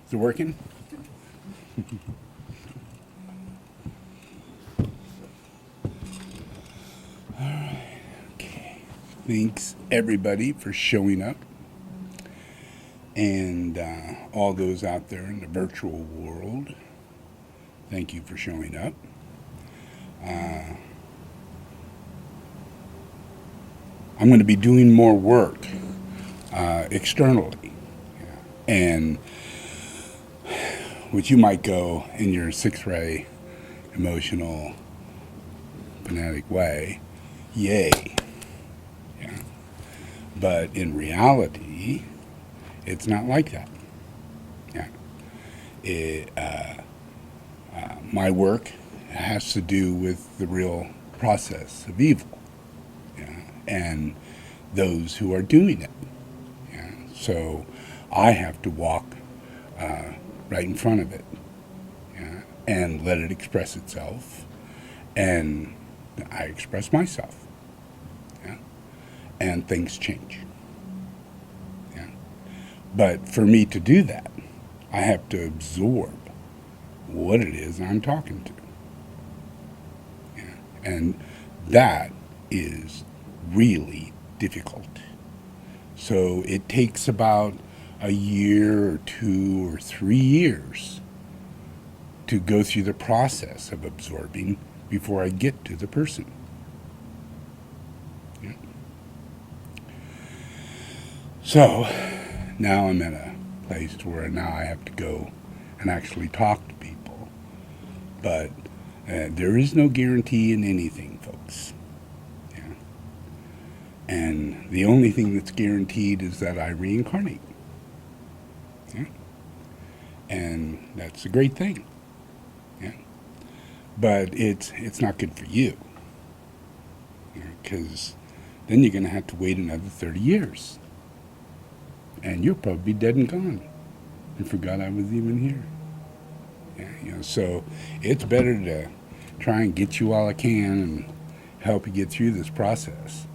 Is it working? Okay. Thanks everybody for showing up, and all those out there in the virtual world. Thank you for showing up. I'm going to be doing more work externally, and which you might go in your sixth ray emotional fanatic way, yay. Yeah. But in reality, it's not like that. Yeah. My work has to do with the real process of evil, yeah, and those who are doing it. Yeah. So I have to walk right in front of it, yeah, and let it express itself, and I express myself, yeah, and things change. Yeah. But for me to do that, I have to absorb what it is I'm talking to. Yeah. And that is really difficult. So it takes about a year or 2 or 3 years to go through the process of absorbing before I get to the person. Yeah. So now I'm in a place where now I have to go and actually talk to people. But there is no guarantee in anything, folks. Yeah. And the only thing that's guaranteed is that I reincarnate. Yeah. And that's a great thing. Yeah. But it's not good for you. Because then you're going to have to wait another 30 years. And you'll probably be dead and gone. And forgot I was even here. Yeah, so it's better to try and get you while I can and help you get through this process.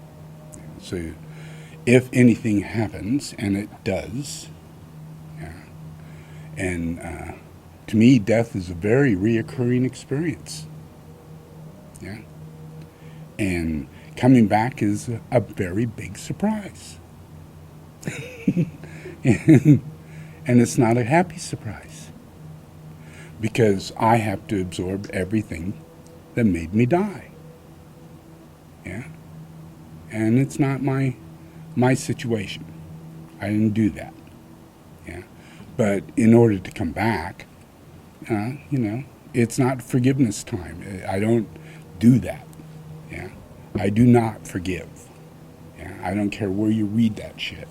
So if anything happens, and it does, yeah, and to me, death is a very reoccurring experience. Yeah, and coming back is a very big surprise. And it's not a happy surprise, because I have to absorb everything that made me die. Yeah, and it's not my situation. I didn't do that. Yeah, but in order to come back, it's not forgiveness time. I don't do that. Yeah, I do not forgive. Yeah, I don't care where you read that shit.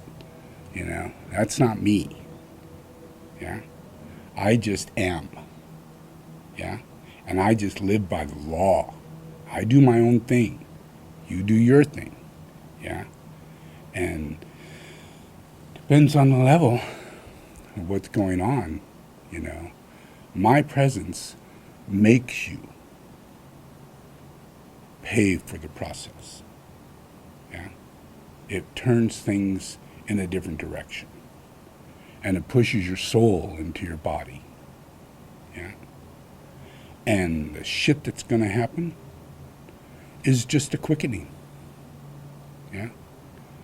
That's not me. Yeah, I just am. Yeah, and I just live by the law. I do my own thing. You do your thing. Yeah, and depends on the level of what's going on. My presence makes you pay for the process. Yeah, it turns things in a different direction, and it pushes your soul into your body. Yeah, and the shit that's going to happen is just a quickening. Yeah,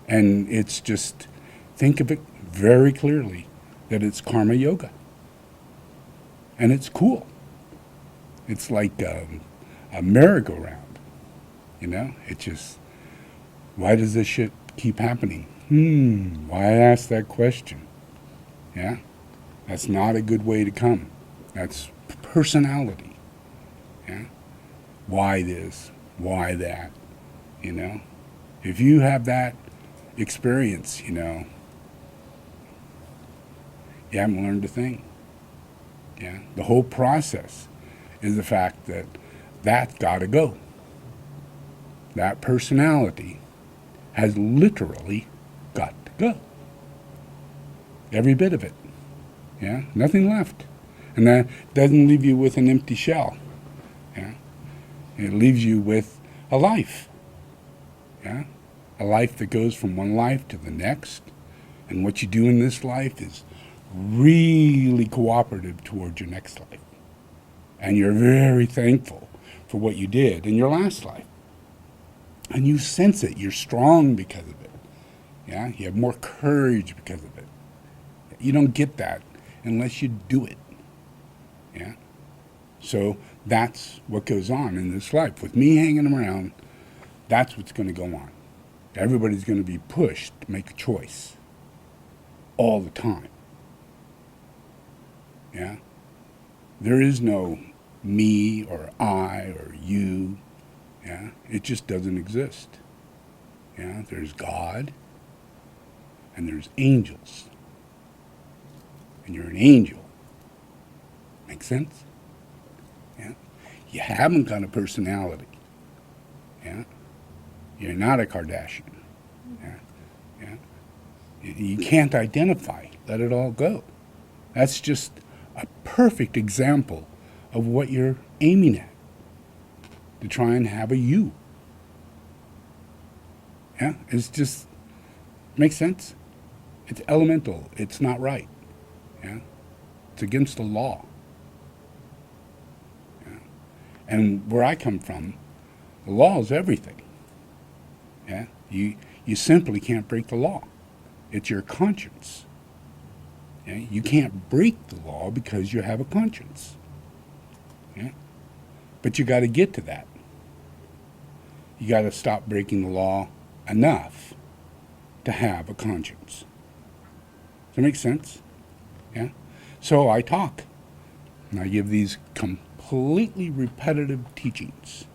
and it's just, think of it very clearly that it's karma yoga, and it's cool. It's like a merry-go-round. It just, why does this shit keep happening? Why ask that question? Yeah, that's not a good way to come. That's personality. Yeah, why this? Why that? If you have that experience, you haven't learned a thing. Yeah, the whole process is the fact that that's got to go. That personality has literally got to go. Every bit of it. Yeah, nothing left. And that doesn't leave you with an empty shell. Yeah, it leaves you with a life. Yeah, a life that goes from one life to the next. And what you do in this life is really cooperative towards your next life. And you're very thankful for what you did in your last life. And you sense it. You're strong because of it. Yeah? You have more courage because of it. You don't get that unless you do it. Yeah? So that's what goes on in this life. With me hanging around, that's what's going to go on. Everybody's going to be pushed to make a choice all the time. Yeah? There is no me or I or you. Yeah? It just doesn't exist. Yeah? There's God and there's angels. And you're an angel. Make sense? Yeah? You haven't got a personality. Yeah? You're not a Kardashian. Yeah? Yeah? You can't identify. Let it all go. That's just a perfect example of what you're aiming at, to try and have a you. Yeah? It's just, makes sense? It's elemental. It's not right. Yeah? It's against the law. Yeah? And where I come from, the law is everything. Yeah? You simply can't break the law. It's your conscience. Yeah? You can't break the law because you have a conscience. Yeah? But you got to get to that. You got to stop breaking the law enough to have a conscience. Does that make sense? Yeah? So I talk, and I give these completely repetitive teachings,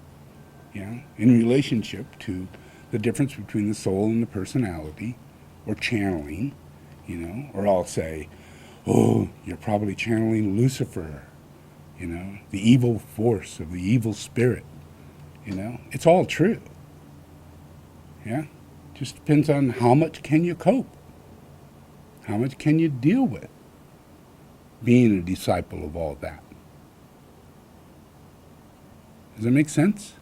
yeah, in relationship to the difference between the soul and the personality, or channeling, you know, or I'll say, oh, you're probably channeling Lucifer, you know, the evil force of the evil spirit, you know. It's all true. Yeah? Just depends on how much can you cope. How much can you deal with being a disciple of all that? Does that make sense?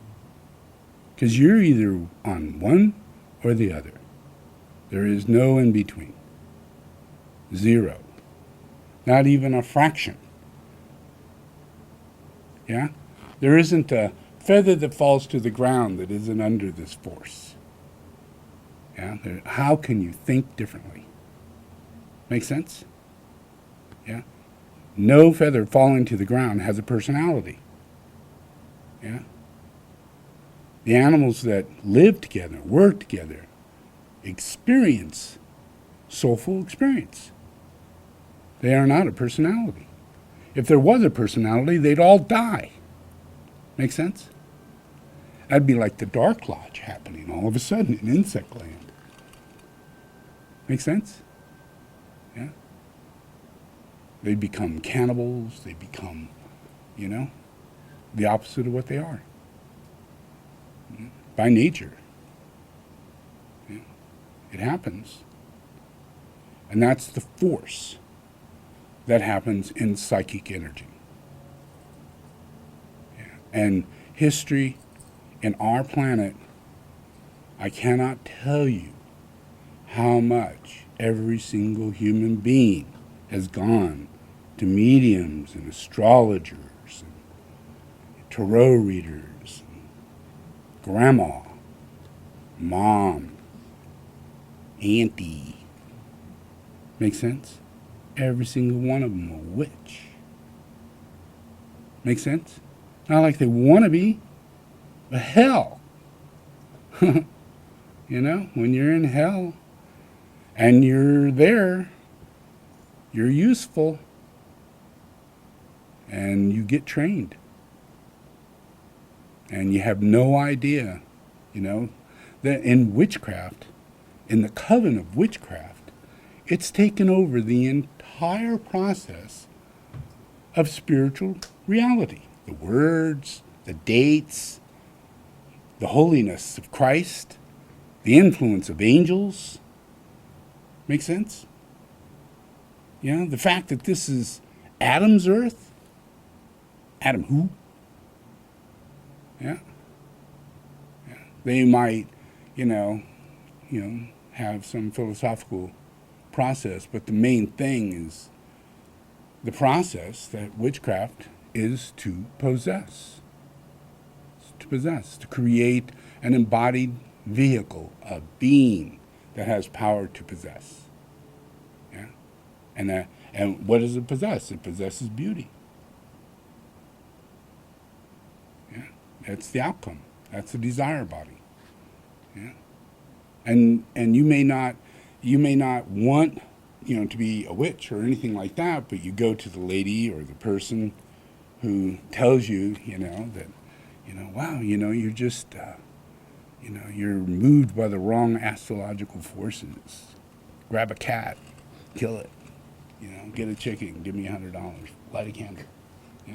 Because you're either on one or the other. There is no in between. Zero. Not even a fraction. Yeah? There isn't a feather that falls to the ground that isn't under this force. Yeah? How can you think differently? Make sense? Yeah? No feather falling to the ground has a personality. Yeah? The animals that live together, work together, experience soulful experience. They are not a personality. If there was a personality, they'd all die. Make sense? That'd be like the Dark Lodge happening all of a sudden in insect land. Make sense? Yeah? They become cannibals. They become, you know, the opposite of what they are. By nature. Yeah. It happens. And that's the force that happens in psychic energy. Yeah. And history in our planet, I cannot tell you how much every single human being has gone to mediums and astrologers and tarot readers, and grandma, mom, auntie. Make sense? Every single one of them a witch. Make sense? Not like they want to be, but hell. You know, when you're in hell and you're there, you're useful and you get trained. And you have no idea, you know, that in witchcraft, in the coven of witchcraft, it's taken over the entire process of spiritual reality. The words, the dates, the holiness of Christ, the influence of angels. Make sense? Yeah, the fact that this is Adam's earth. Adam who? Yeah. Yeah. They might, you know, have some philosophical process, but the main thing is The process that witchcraft is to possess. To possess, to create an embodied vehicle, a being that has power to possess. Yeah? And what does it possess? It possesses beauty. Yeah? That's the outcome. That's the desire body. Yeah? And you may not want, to be a witch or anything like that, but you go to the lady or the person who tells you, that, wow, you're just, you're moved by the wrong astrological forces. Grab a cat, kill it, get a chicken, give me $100, light a candle. Yeah.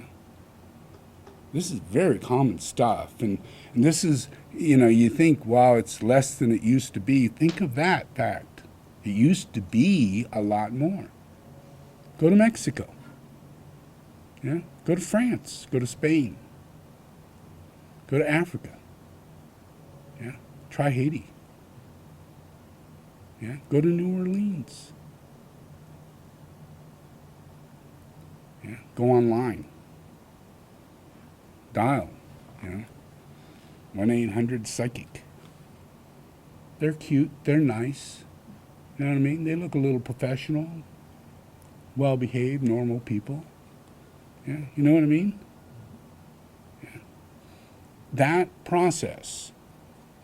This is very common stuff. And this is, you think, wow, it's less than it used to be. Think of that fact. It used to be a lot more. Go to Mexico. Yeah. Go to France. Go to Spain. Go to Africa. Yeah. Try Haiti. Yeah. Go to New Orleans. Yeah. Go online. Dial. 1-800-PSYCHIC. They're cute. They're nice. You know what I mean? They look a little professional, well-behaved, normal people. Yeah. You know what I mean? Yeah. That process,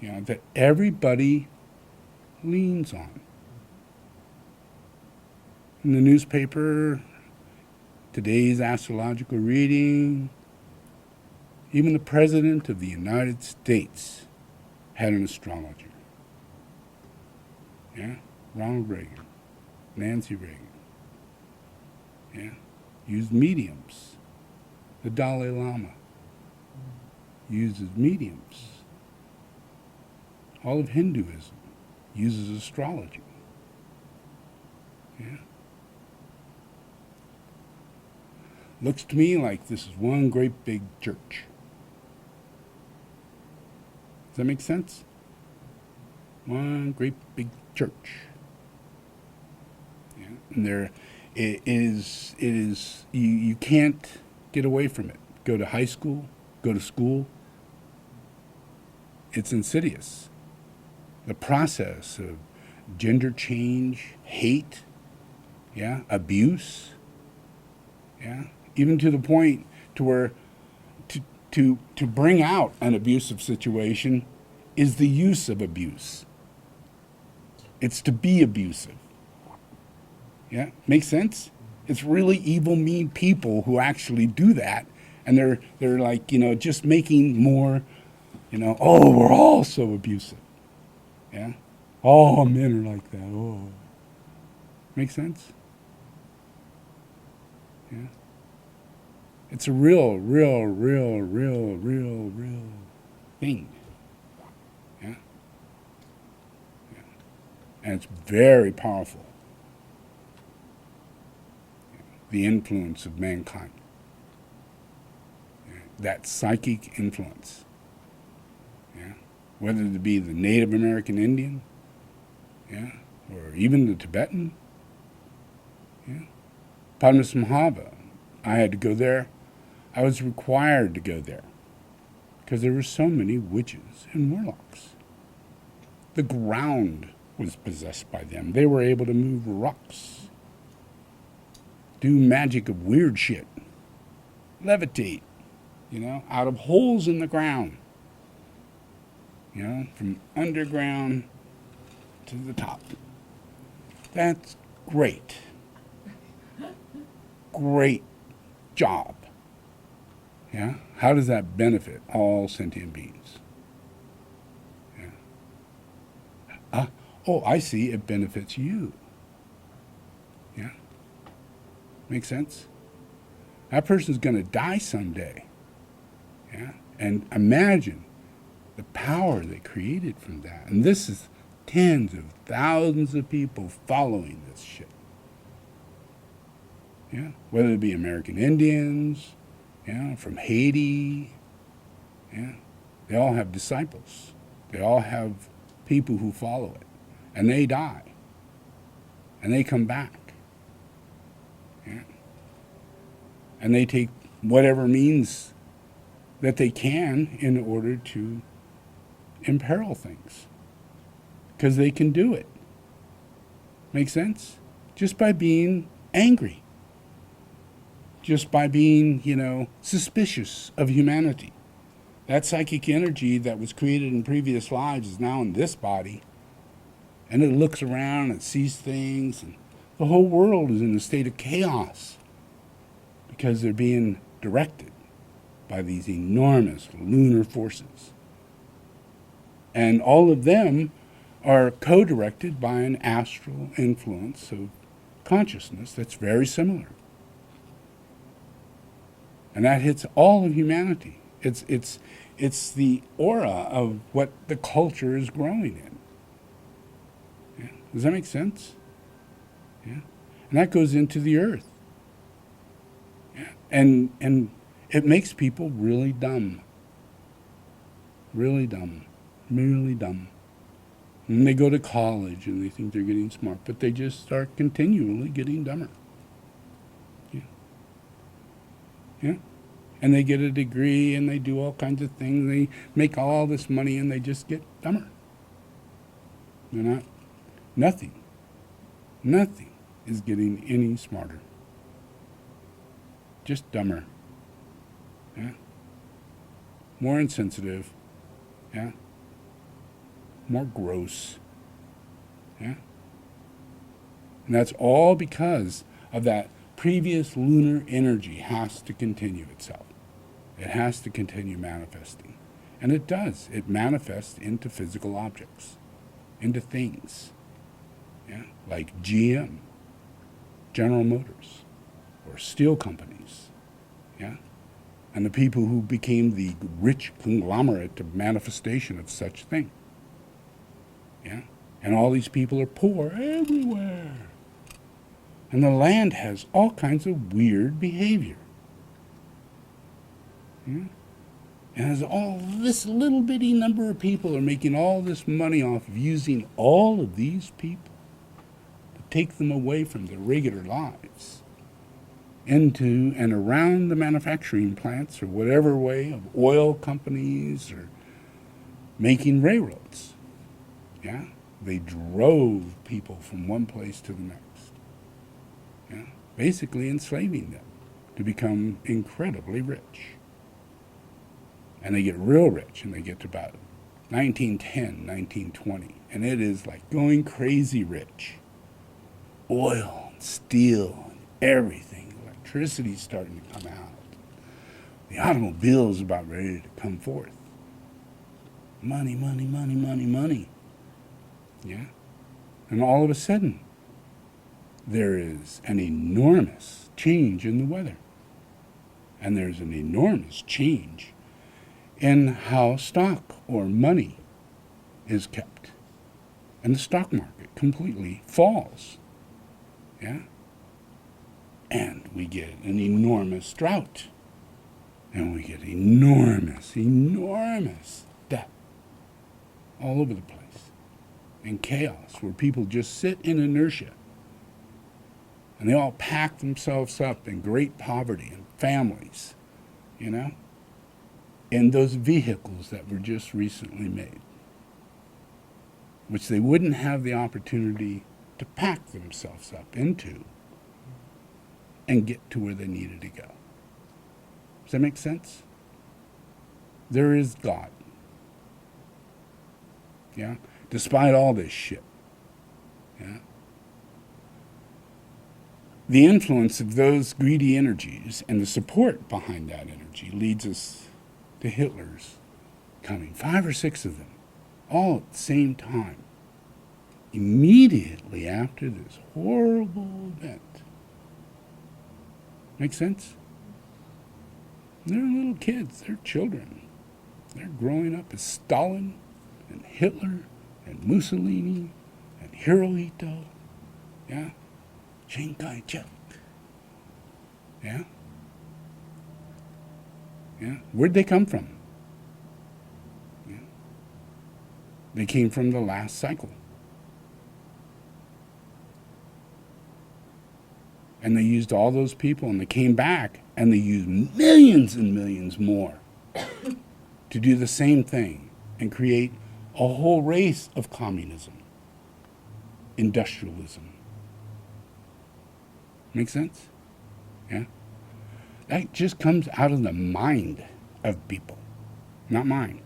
that everybody leans on. In the newspaper, today's astrological reading, even the President of the United States had an astrologer. Yeah? Ronald Reagan, Nancy Reagan. Yeah? Used mediums. The Dalai Lama uses mediums. All of Hinduism uses astrology. Yeah? Looks to me like this is one great big church. Does that make sense? One great big church. Yeah. And it is you can't get away from it. Go to high school, go to school. It's insidious. The process of gender change, hate, yeah, abuse, yeah, even to the point to where to bring out an abusive situation is the use of abuse. It's to be abusive. Yeah, makes sense? It's really evil, mean people who actually do that, and they're like, just making more, oh, we're all so abusive. Yeah? All men are like that. Oh. Makes sense? Yeah. It's a real thing. Yeah? Yeah. And it's very powerful. The influence of mankind. Yeah. That psychic influence. Yeah? Whether it be the Native American Indian, yeah, or even the Tibetan. Yeah? Padmasambhava, I had to go there. I was required to go there because there were so many witches and warlocks. The ground was possessed by them. They were able to move rocks, do magic of weird shit, levitate, out of holes in the ground, from underground to the top. That's great. Great job. Yeah? How does that benefit all sentient beings? Yeah. I see. It benefits you. Yeah? Make sense? That person's going to die someday. Yeah? And imagine the power they created from that. And this is tens of thousands of people following this shit. Yeah? Whether it be American Indians, from Haiti, yeah? They all have disciples. They all have people who follow it. And they die. And they come back. Yeah? And they take whatever means that they can in order to imperil things. Because they can do it. Make sense? Just by being angry. Just by being, suspicious of humanity. That psychic energy that was created in previous lives is now in this body. And it looks around and sees things. And the whole world is in a state of chaos. Because they're being directed by these enormous lunar forces. And all of them are co-directed by an astral influence of consciousness that's very similar. And that hits all of humanity. It's the aura of what the culture is growing in. Yeah. Does that make sense? Yeah. And that goes into the earth. Yeah. And it makes people really dumb. Really dumb. Really dumb. And they go to college and they think they're getting smart, but they just start continually getting dumber. Yeah. Yeah. And they get a degree and they do all kinds of things. They make all this money and they just get dumber. They're nothing is getting any smarter. Just dumber. Yeah. More insensitive. Yeah. More gross. Yeah. And that's all because of that previous lunar energy has to continue itself. It has to continue manifesting. And it does. It manifests into physical objects, into things. Yeah? Like GM, General Motors, or steel companies. Yeah? And the people who became the rich conglomerate of manifestation of such thing. Yeah? And all these people are poor everywhere. And the land has all kinds of weird behavior. Yeah? And as all this little bitty number of people are making all this money off of using all of these people to take them away from their regular lives into and around the manufacturing plants or whatever way of oil companies or making railroads. Yeah? They drove people from one place to the next. Yeah? Basically enslaving them to become incredibly rich. And they get real rich, and they get to about 1910, 1920. And it is like going crazy rich. Oil, and steel, and everything. Electricity's starting to come out. The automobile's about ready to come forth. Money, money, money, money, money. Yeah? And all of a sudden, there is an enormous change in the weather. And there's an enormous change in how stock or money is kept. And the stock market completely falls. Yeah? And we get an enormous drought. And we get enormous debt all over the place. And chaos, where people just sit in inertia. And they all pack themselves up in great poverty and families, in those vehicles that were just recently made, which they wouldn't have the opportunity to pack themselves up into and get to where they needed to go. Does that make sense? There is God. Yeah? Despite all this shit. Yeah? The influence of those greedy energies and the support behind that energy leads us to Hitler's coming, 5 or 6 of them, all at the same time, immediately after this horrible event. Make sense? They're little kids, they're children. They're growing up as Stalin and Hitler and Mussolini and Hirohito, yeah? Chiang Kai-shek, yeah? Yeah? Where'd they come from? Yeah. They came from the last cycle. And they used all those people, and they came back And they use millions and millions more to do the same thing and create a whole race of communism, industrialism. Make sense? Yeah? That just comes out of the mind of people, not mine.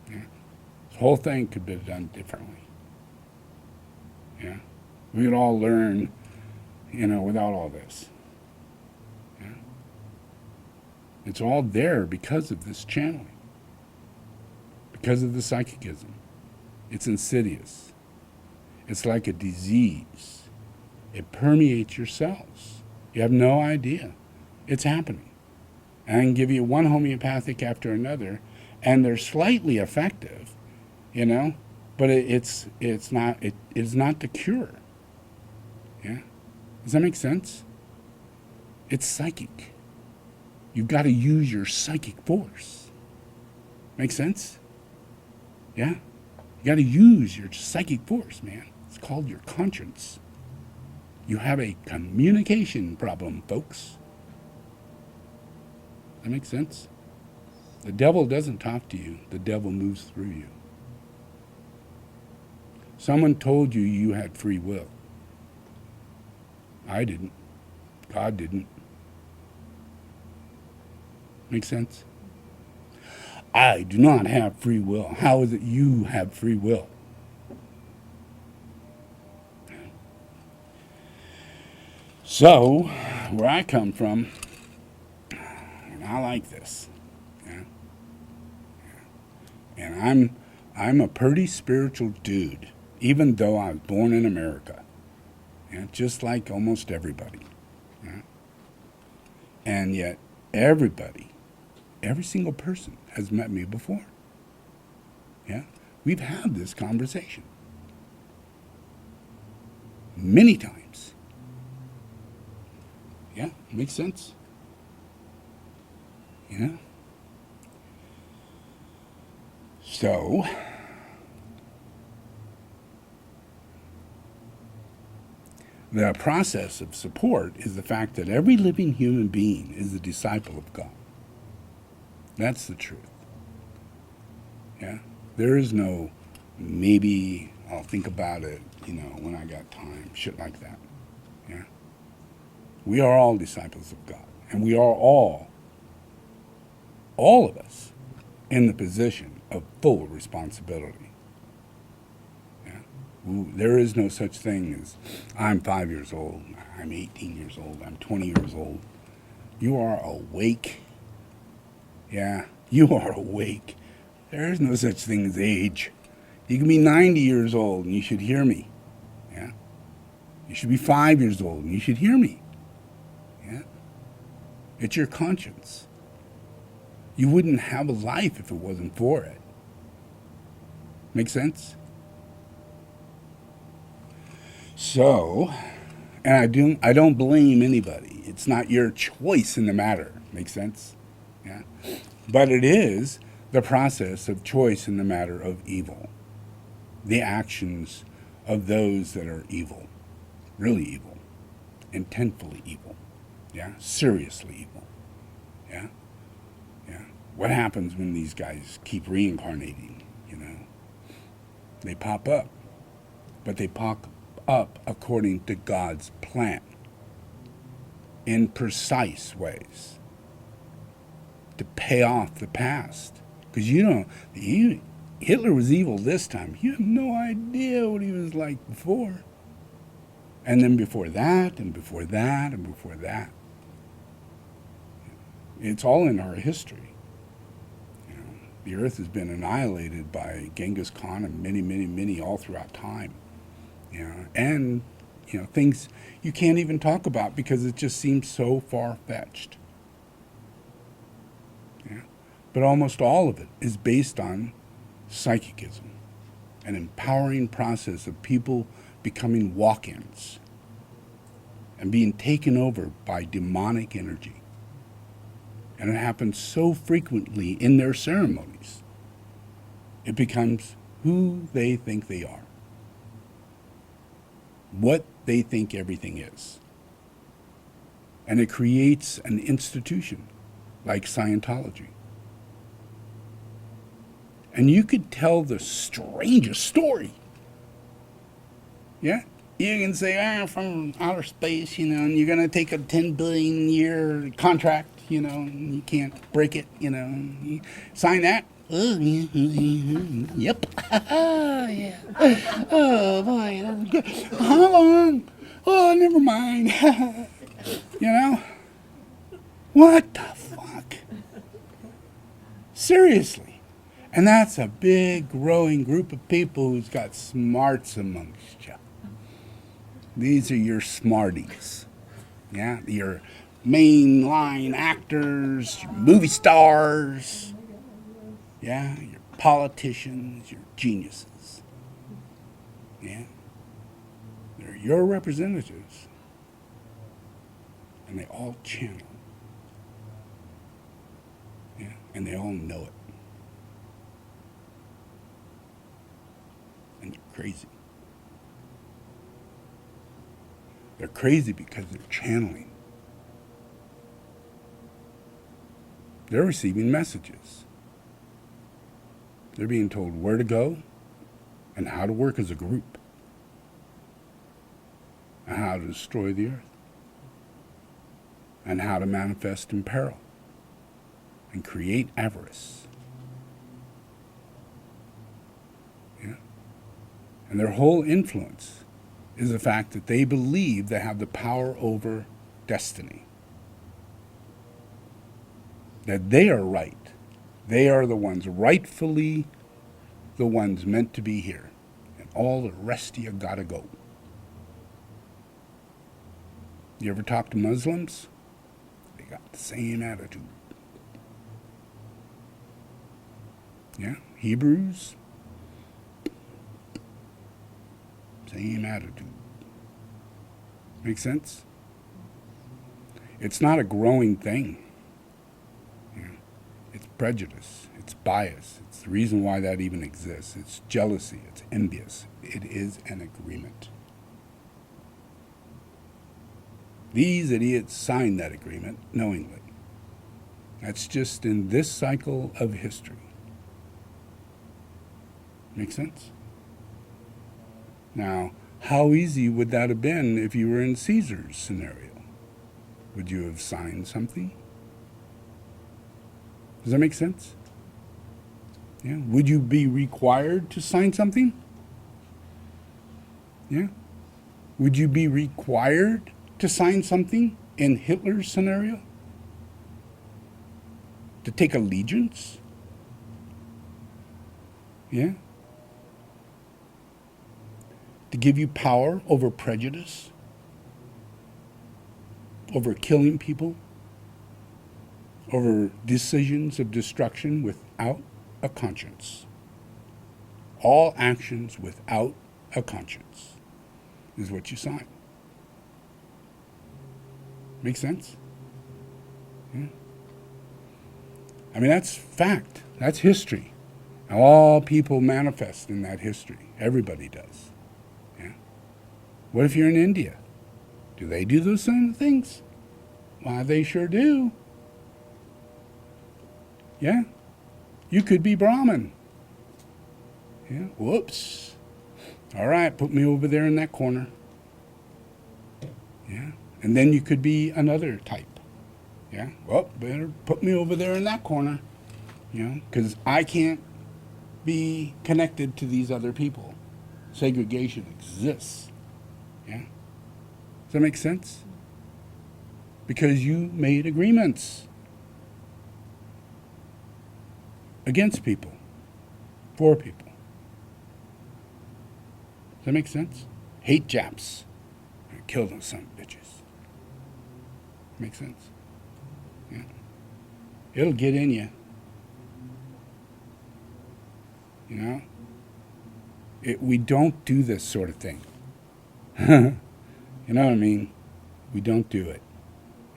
Yeah? This whole thing could be done differently. Yeah? We could all learn, without all this. Yeah? It's all there because of this channeling, because of the psychicism. It's insidious. It's like a disease. It permeates your cells. You have no idea. It's happening. And I can give you one homeopathic after another, and they're slightly effective, but it's not the cure. Yeah? Does that make sense? It's psychic. You've got to use your psychic force. Make sense? Yeah? You got to use your psychic force, man. It's called your conscience. You have a communication problem, folks. That makes sense? The devil doesn't talk to you. The devil moves through you. Someone told you you had free will. I didn't. God didn't. Make sense? I do not have free will. How is it you have free will? So, where I come from, and I like this, yeah? And I'm a pretty spiritual dude, even though I was born in America, yeah? Just like almost everybody, yeah? And yet everybody, every single person has met me before, yeah? We've had this conversation many times. Yeah, makes sense. So, the process of support is the fact that every living human being is a disciple of God. That's the truth. Yeah? There is no maybe I'll think about it, when I got time, shit like that. Yeah? We are all disciples of God. And we are all of us, in the position of full responsibility. Yeah? There is no such thing as I'm 5 years old, I'm 18 years old, I'm 20 years old. You are awake. Yeah, you are awake. There is no such thing as age. You can be 90 years old and you should hear me. Yeah? You should be 5 years old and you should hear me. Yeah? It's your conscience. You wouldn't have a life if it wasn't for it. Make sense? So, and I don't blame anybody. It's not your choice in the matter. Make sense? Yeah. But it is the process of choice in the matter of evil. The actions of those that are evil. Really evil. Intentfully evil. Yeah. Seriously evil. Yeah. Yeah. What happens when these guys keep reincarnating? They pop up. But they pop up according to God's plan. In precise ways. To pay off the past. Because Hitler was evil this time. You have no idea what he was like before. And then before that, and before that, and before that. It's all in our history. The earth has been annihilated by Genghis Khan and many, many, many all throughout time. And things you can't even talk about because it just seems so far-fetched. Yeah. But almost all of it is based on psychicism, an empowering process of people becoming walk-ins and being taken over by demonic energy. And it happens so frequently in their ceremonies. It becomes who they think they are. What they think everything is. And it creates an institution like Scientology. And you could tell the strangest story. Yeah? You can say, from outer space, and you're going to take a 10 billion year contract, and you can't break it, You sign that. Oh, yep. Yeah. Oh, boy, that was good. How long? Oh, never mind. What the fuck? Seriously. And that's a big, growing group of people who's got smarts amongst you. These are your smarties. Yeah? Your mainline actors, your movie stars. Yeah? Your politicians, your geniuses. Yeah? They're your representatives. And they all channel. Yeah? And they all know it. And they're crazy. They're crazy because they're channeling. They're receiving messages. They're being told where to go and how to work as a group and how to destroy the earth and how to manifest in peril and create avarice. Yeah? And their whole influence is the fact that they believe they have the power over destiny. That they are right. They are the ones, rightfully the ones meant to be here. And all the rest of you gotta go. You ever talk to Muslims? They got the same attitude. Yeah? Hebrews? Same attitude. Make sense? It's not a growing thing. Yeah. It's prejudice. It's bias. It's the reason why that even exists. It's jealousy. It's envious. It is an agreement. These idiots signed that agreement knowingly. That's just in this cycle of history. Make sense? Now, how easy would that have been if you were in Caesar's scenario? Would you have signed something? Does that make sense? Yeah. Would you be required to sign something? Yeah. Would you be required to sign something in Hitler's scenario? To take allegiance? Yeah. To give you power over prejudice, over killing people, over decisions of destruction without a conscience. All actions without a conscience is what you sign. Make sense? Yeah. I mean, that's fact. That's history. All people manifest in that history. Everybody does. What if you're in India? Do they do those same things? Why, they sure do. Yeah? You could be Brahmin. Yeah? Whoops. All right, put me over there in that corner. Yeah? And then you could be another type. Yeah? Well, better put me over there in that corner. Because I can't be connected to these other people. Segregation exists. Yeah? Does that make sense? Because you made agreements against people, for people. Does that make sense? Hate Japs. Kill those son of bitches. Make sense? Yeah. It'll get in you. We don't do this sort of thing. You know what I mean? We don't do it.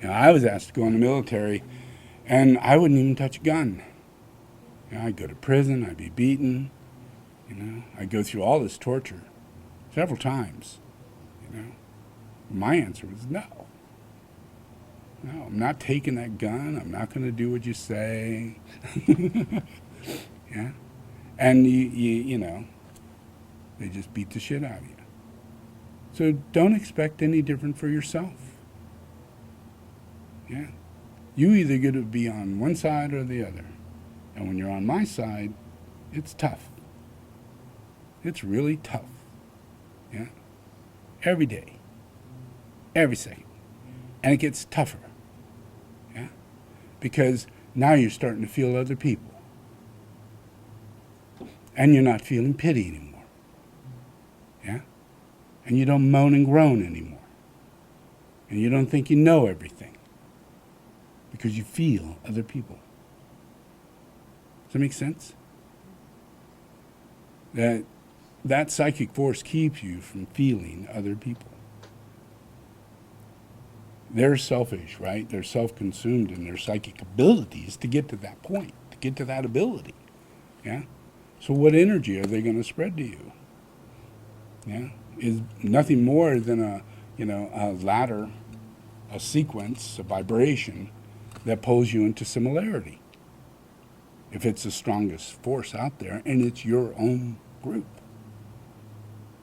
I was asked to go in the military, and I wouldn't even touch a gun. I'd go to prison, I'd be beaten, I'd go through all this torture several times, My answer was no. No, I'm not taking that gun. I'm not going to do what you say. Yeah. And you know, they just beat the shit out of you. So don't expect any different for yourself. Yeah. You either get to be on one side or the other. And when you're on my side, it's tough. It's really tough. Yeah. Every day. Every second. And it gets tougher. Yeah. Because now you're starting to feel other people. And you're not feeling pity anymore. Yeah. And you don't moan and groan anymore. And you don't think you know everything. Because you feel other people. Does that make sense? That psychic force keeps you from feeling other people. They're selfish, right? They're self-consumed in their psychic abilities to get to that point, to get to that ability. Yeah? So what energy are they going to spread to you? Yeah? Is nothing more than a ladder, a sequence, a vibration that pulls you into similarity. If it's the strongest force out there, and it's your own group.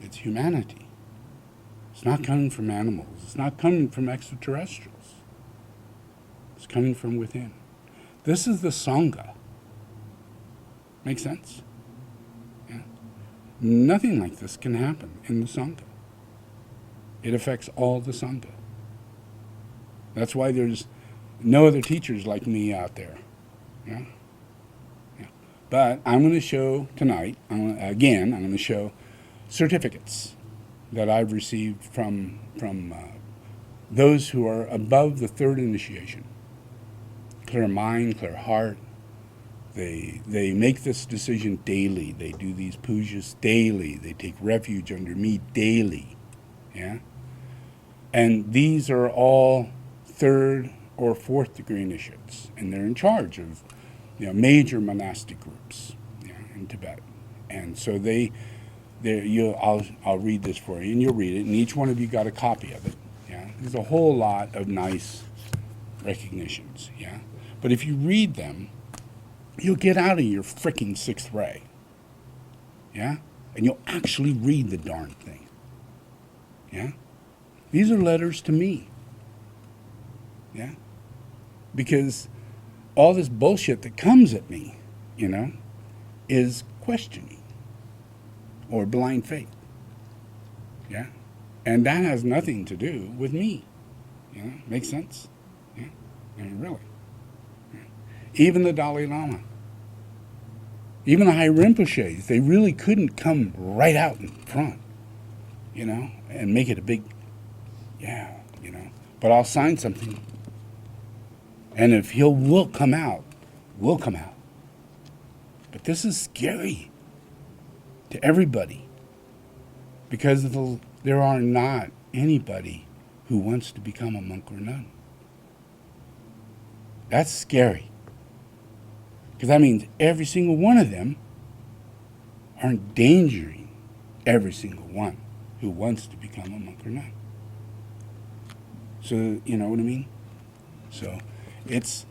It's humanity. It's not coming from animals. It's not coming from extraterrestrials. It's coming from within. This is the Sangha. Make sense? Yeah. Nothing like this can happen in the Sangha. It affects all the Sangha. That's why there's no other teachers like me out there. Yeah? Yeah. But I'm going to show tonight, I'm going to show certificates that I've received from those who are above the third initiation. Clear mind, clear heart. They make this decision daily. They do these pujas daily. They take refuge under me daily. Yeah? And these are all third or fourth degree initiates. And they're in charge of major monastic groups in Tibet. And so I'll read this for you, and you'll read it, and each one of you got a copy of it. Yeah, there's a whole lot of nice recognitions. Yeah, but if you read them, you'll get out of your frickin' sixth ray. Yeah, and you'll actually read the darn thing. Yeah, these are letters to me. Yeah, because all this bullshit that comes at me, is questioning. Or blind faith. Yeah? And that has nothing to do with me. Makes sense? Yeah? I mean, really. Yeah. Even the Dalai Lama. Even the High Rinpoches, they really couldn't come right out in front, and make it a big, but I'll sign something. And if will come out, we'll come out. But this is scary. To everybody, because there are not anybody who wants to become a monk or nun. That's scary, because that means every single one of them are endangering every single one who wants to become a monk or nun. So, you know what I mean? So it's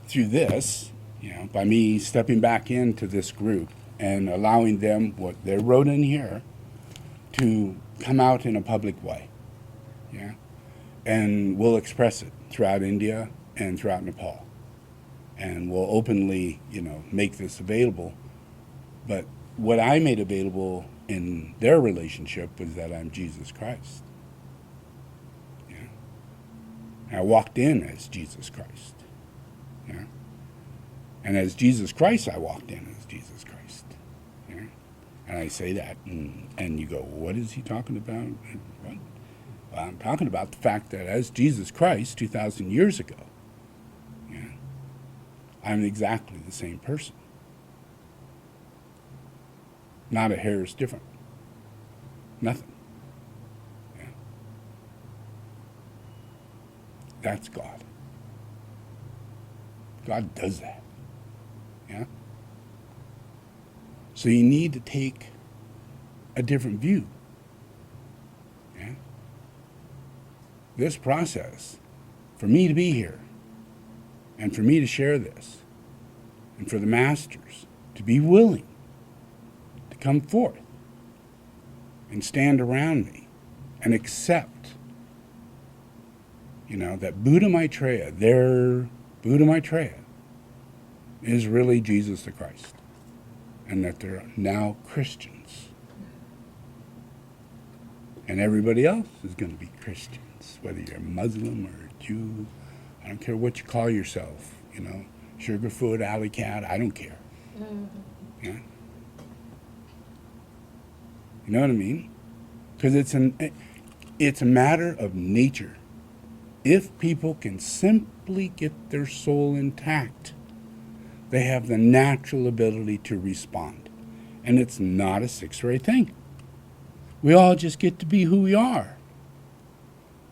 through this, by me stepping back into this group and allowing them, what they wrote in here, to come out in a public way. Yeah? And we'll express it throughout India and throughout Nepal. And we'll openly, make this available. But what I made available in their relationship was that I'm Jesus Christ. Yeah? And I walked in as Jesus Christ. Yeah? And as Jesus Christ, I walked in as Jesus Christ. And I say that, and you go, what is he talking about? What? Well, I'm talking about the fact that as Jesus Christ, 2,000 years ago, I'm exactly the same person. Not a hair is different. Nothing. Yeah. That's God. God does that. Yeah? So you need to take a different view. Yeah? This process for me to be here and for me to share this and for the masters to be willing to come forth and stand around me and accept, that Buddha Maitreya, their Buddha Maitreya, is really Jesus the Christ, and that they're now Christians. And everybody else is going to be Christians, whether you're a Muslim or a Jew. I don't care what you call yourself, Sugarfoot, Alley Cat, I don't care. Mm-hmm. Yeah? You know what I mean? Because it's a matter of nature. If people can simply get their soul intact, they have the natural ability to respond. And it's not a six-ray thing. We all just get to be who we are.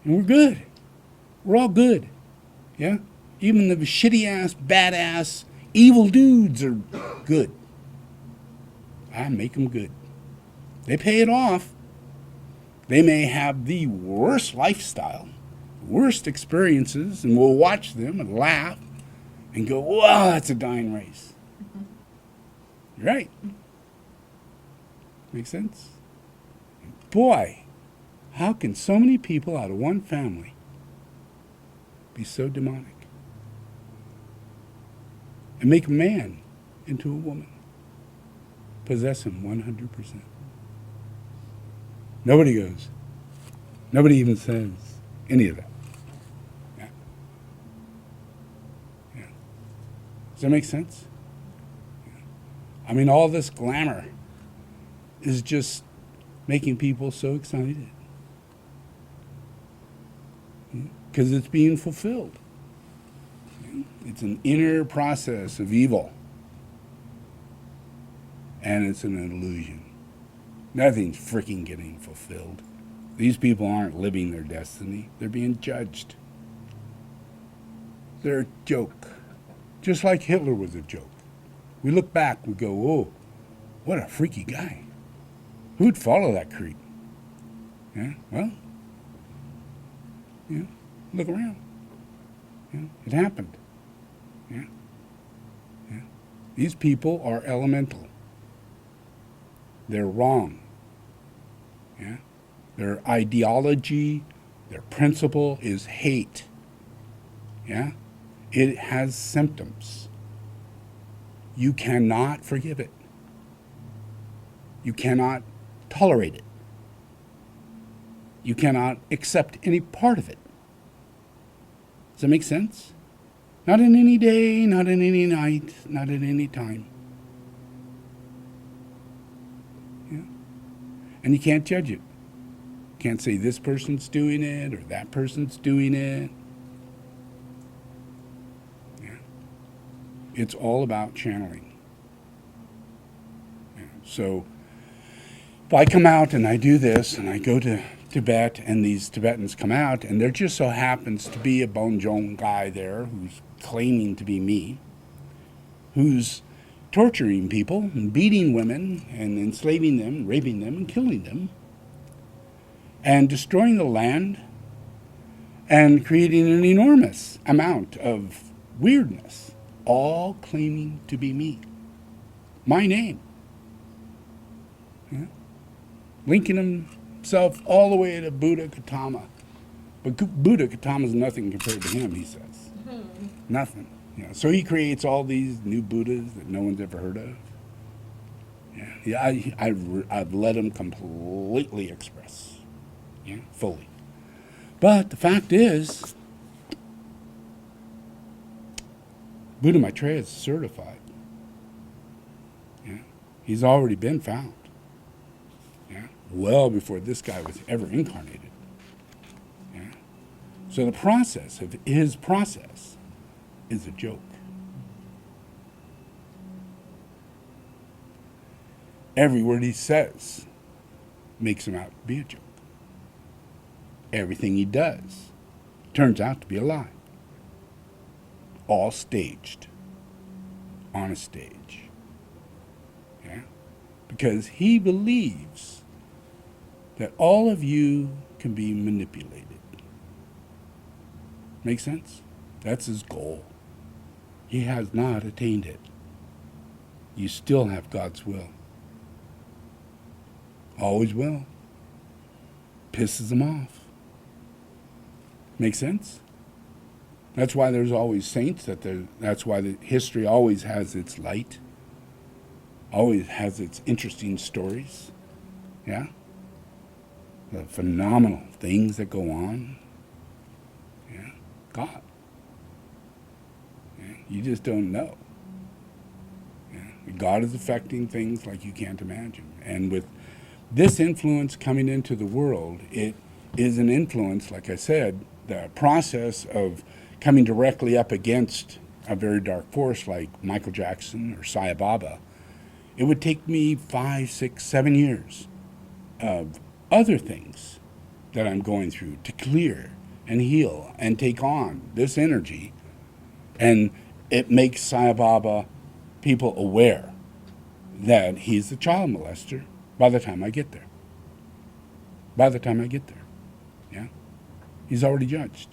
And we're good. We're all good. Yeah? Even the shitty-ass, badass, evil dudes are good. I make them good. They pay it off. They may have the worst lifestyle, worst experiences, and we'll watch them and laugh and go, wow, that's a dying race. Mm-hmm. Right. Make sense? Boy, how can so many people out of one family be so demonic? And make a man into a woman. Possess him 100%. Nobody goes. Nobody even says any of that. Yeah. Yeah. Does that make sense? Yeah. I mean, all this glamour is just making people so excited. Because it's being fulfilled. It's an inner process of evil. And it's an illusion. Nothing's freaking getting fulfilled. These people aren't living their destiny. They're being judged. They're a joke. Just like Hitler was a joke. We look back, we go, oh, what a freaky guy. Who'd follow that creep? Yeah, well, look around. Yeah, it happened. Yeah. Yeah. These people are elemental. They're wrong. Yeah? Their ideology, their principle is hate. Yeah? It has symptoms. You cannot forgive it. You cannot tolerate it. You cannot accept any part of it. Does that make sense? Not in any day, not in any night, not at any time. Yeah? And you can't judge it. You can't say this person's doing it or that person's doing it. Yeah. It's all about channeling. Yeah. So if I come out and I do this and I go to Tibet and these Tibetans come out and there just so happens to be a Bonjong guy there who's claiming to be me, who's torturing people and beating women and enslaving them, raping them and killing them, and destroying the land and creating an enormous amount of weirdness, all claiming to be me. My name. Yeah? Linking himself all the way to Buddha Gautama. But Buddha Gautama is nothing compared to him, he says. Mm-hmm. Nothing. So he creates all these new Buddhas that no one's ever heard of. Yeah, I've let him completely express, fully. But the fact is, Buddha Maitreya is certified. Yeah, he's already been found. Yeah, well before this guy was ever incarnated. Yeah, so the process of his process is a joke. Every word he says makes him out to be a joke. Everything he does turns out to be a lie. All staged. On a stage. Yeah? Because he believes that all of you can be manipulated. Make sense? That's his goal. He has not attained it. You still have God's will. Always will. Pisses him off. Make sense? That's why there's always saints. That's why the history always has its light. Always has its interesting stories. Yeah? The phenomenal things that go on. Yeah? God. Yeah? You just don't know. Yeah? God is affecting things like you can't imagine. And with this influence coming into the world, it is an influence, like I said, the process of coming directly up against a very dark force like Michael Jackson or Sai Baba. It would take me 5, 6, 7 years of other things that I'm going through to clear and heal and take on this energy. And it makes Sai Baba people aware that he's a child molester by the time I get there. By the time I get there. Yeah? He's already judged.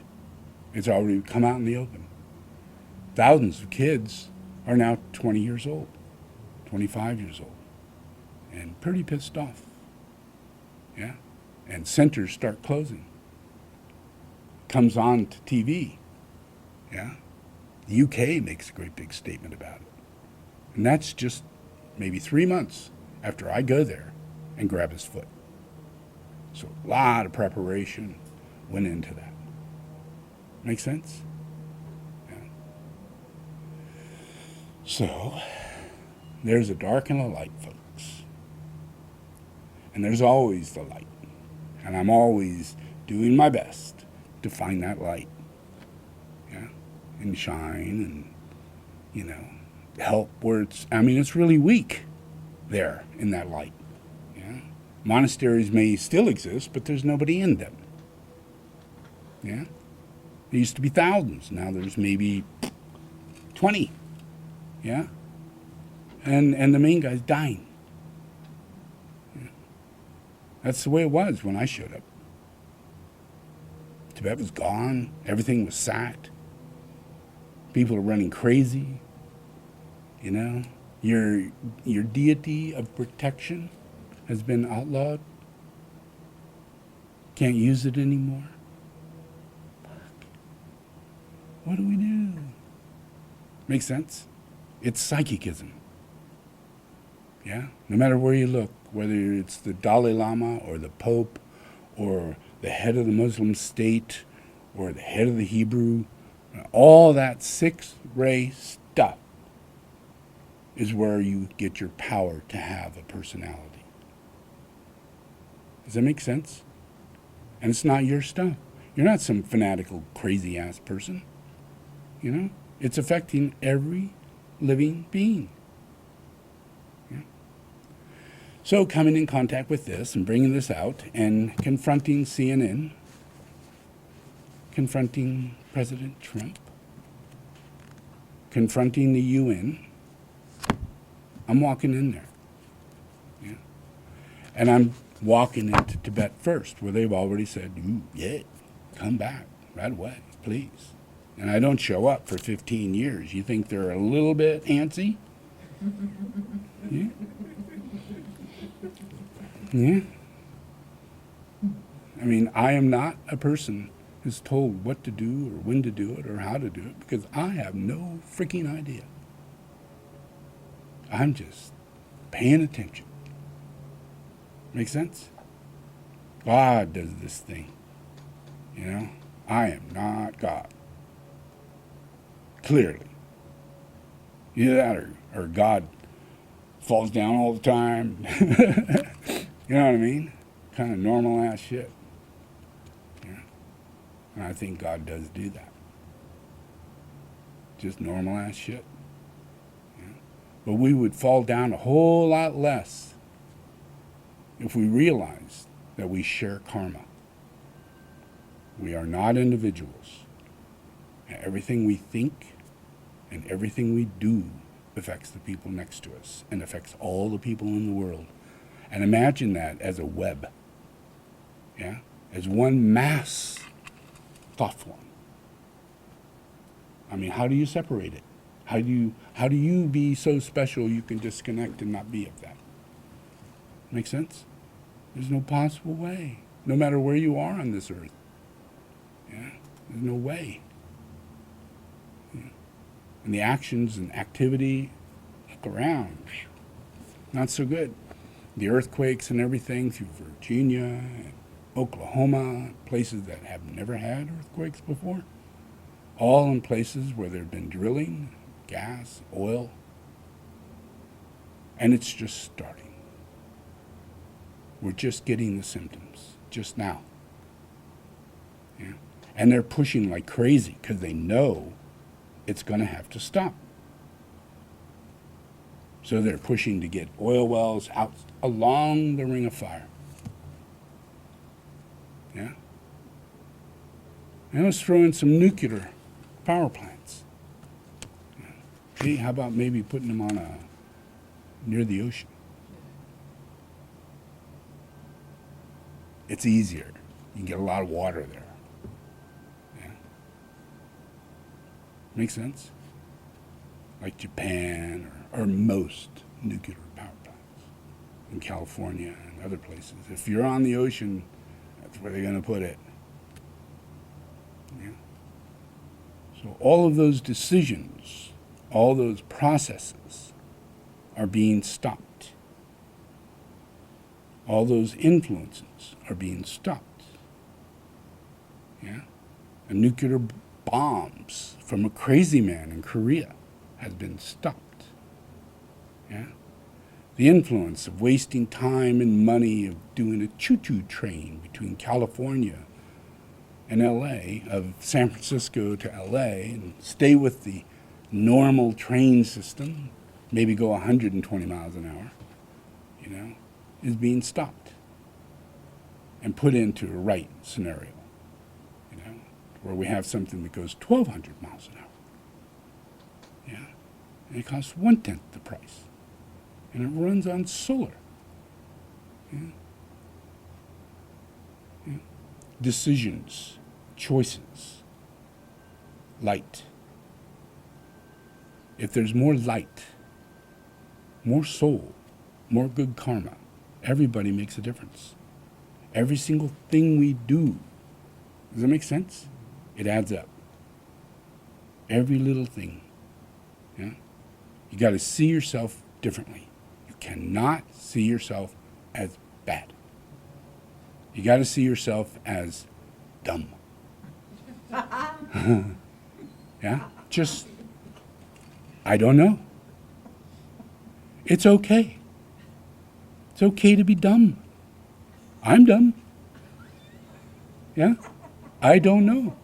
It's already come out in the open. Thousands of kids are now 20 years old, 25 years old, and pretty pissed off. Yeah? And centers start closing. Comes on to TV. Yeah? The UK makes a great big statement about it. And that's just maybe 3 months after I go there and grab his foot. So a lot of preparation went into that. Make sense? Yeah. So there's a dark and a light, folks. And there's always the light. And I'm always doing my best to find that light. Yeah? And shine and, help where it's really weak there in that light. Yeah? Monasteries may still exist, but there's nobody in them. Yeah? There used to be thousands. Now there's maybe 20. Yeah? And the main guy's dying. Yeah. That's the way it was when I showed up. Tibet was gone. Everything was sacked. People are running crazy. Your deity of protection has been outlawed. Can't use it anymore. What do we do? Makes sense? It's psychicism. Yeah? No matter where you look, whether it's the Dalai Lama or the Pope or the head of the Muslim state or the head of the Hebrew, all that sixth-ray stuff is where you get your power to have a personality. Does that make sense? And it's not your stuff. You're not some fanatical, crazy-ass person. It's affecting every living being. Yeah? So coming in contact with this and bringing this out and confronting CNN, confronting President Trump, confronting the UN, I'm walking in there. Yeah? And I'm walking into Tibet first, where they've already said, yeah, come back right away, please. And I don't show up for 15 years. You think they're a little bit antsy? Yeah? Yeah? I am not a person who's told what to do or when to do it or how to do it, because I have no freaking idea. I'm just paying attention. Make sense? God does this thing. I am not God. Clearly. Either that or God falls down all the time. You know what I mean? Kind of normal ass shit. Yeah. And I think God does do that. Just normal ass shit. Yeah. But we would fall down a whole lot less if we realized that we share karma. We are not individuals. Everything we think and everything we do affects the people next to us and affects all the people in the world. And imagine that as a web, yeah, as one mass thought form. I mean, how do you separate it? How do you be so special you can disconnect and not be of that? Make sense? There's no possible way. No matter where you are on this earth. Yeah? There's no way. Yeah. And the actions and activity, look around. Not so good. The earthquakes and everything through Virginia and Oklahoma, places that have never had earthquakes before, all in places where there have been drilling, gas, oil, and it's just starting. We're just getting the symptoms, just now. Yeah? And they're pushing like crazy because they know it's going to have to stop. So they're pushing to get oil wells out along the ring of fire. Yeah? And let's throw in some nuclear power plants. Yeah. Hey, how about maybe putting them on near the ocean? It's easier. You can get a lot of water there. Yeah. Make sense? Like Japan or most nuclear power plants in California and other places. If you're on the ocean, that's where they're going to put it. Yeah. So all of those decisions, all those processes are being stopped. All those influences are being stopped. Yeah? And nuclear bombs from a crazy man in Korea has been stopped. Yeah? The influence of wasting time and money of doing a choo-choo train between California and LA, of San Francisco to LA, and stay with the normal train system, maybe go 120 miles an hour, is being stopped and put into a right scenario, where we have something that goes 1,200 miles an hour. Yeah? And it costs 1/10 the price. And it runs on solar. Yeah? Yeah? Decisions, choices, light. If there's more light, more soul, more good karma, everybody makes a difference. Every single thing we do, does that make sense? It adds up. Every little thing. Yeah? You got to see yourself differently. You cannot see yourself as bad. You got to see yourself as dumb. Yeah? Just, I don't know. It's okay. It's okay to be dumb. I'm dumb. Yeah? I don't know.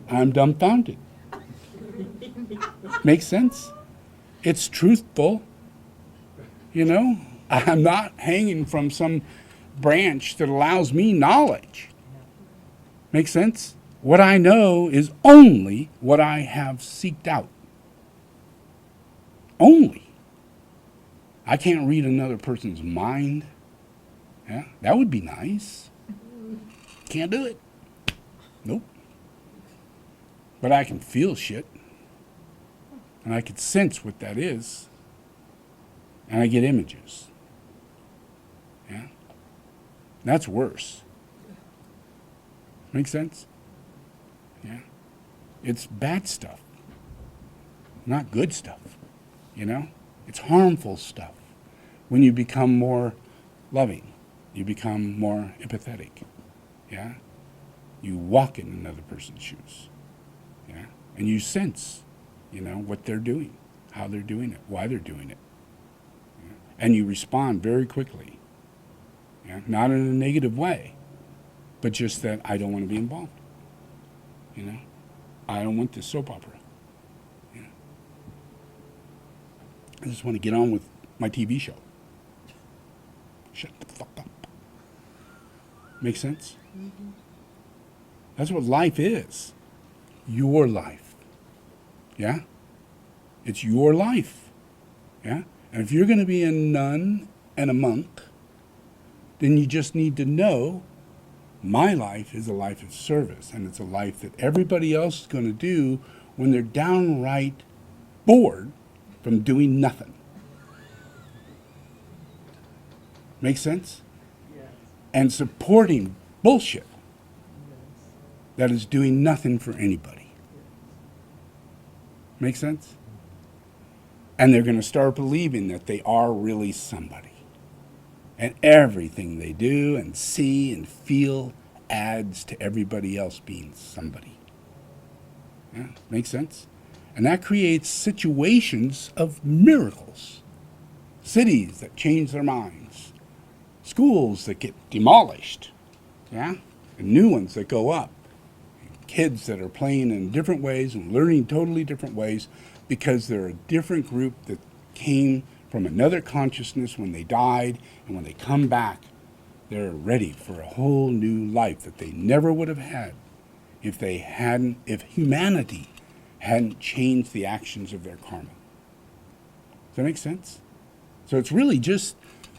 I'm dumbfounded. Makes sense? It's truthful. I'm not hanging from some branch that allows me knowledge. Make sense? What I know is only what I have seeked out. Only. I can't read another person's mind. Yeah, that would be nice. Can't do it. Nope. But I can feel shit. And I can sense what that is. And I get images. Yeah? That's worse. Make sense? Yeah? It's bad stuff. Not good stuff. It's harmful stuff. When you become more loving, you become more empathetic. Yeah? You walk in another person's shoes. Yeah? And you sense, what they're doing, how they're doing it, why they're doing it. Yeah? And you respond very quickly. Yeah? Not in a negative way, but just that I don't want to be involved. I don't want this soap opera. Yeah? I just want to get on with my TV show. Shut the fuck up. Make sense? Mm-hmm. That's what life is. Your life. Yeah? It's your life. Yeah? And if you're going to be a nun and a monk, then you just need to know my life is a life of service, and it's a life that everybody else is going to do when they're downright bored from doing nothing. Make sense? And supporting bullshit that is doing nothing for anybody. Make sense? And they're going to start believing that they are really somebody. And everything they do and see and feel adds to everybody else being somebody. Yeah, makes sense? And that creates situations of miracles. Cities that change their minds. Schools that get demolished. Yeah? And new ones that go up. Kids that are playing in different ways and learning totally different ways because they're a different group that came from another consciousness when they died, and when they come back, they're ready for a whole new life that they never would have had if humanity hadn't changed the actions of their karma. Does that make sense? So it's really just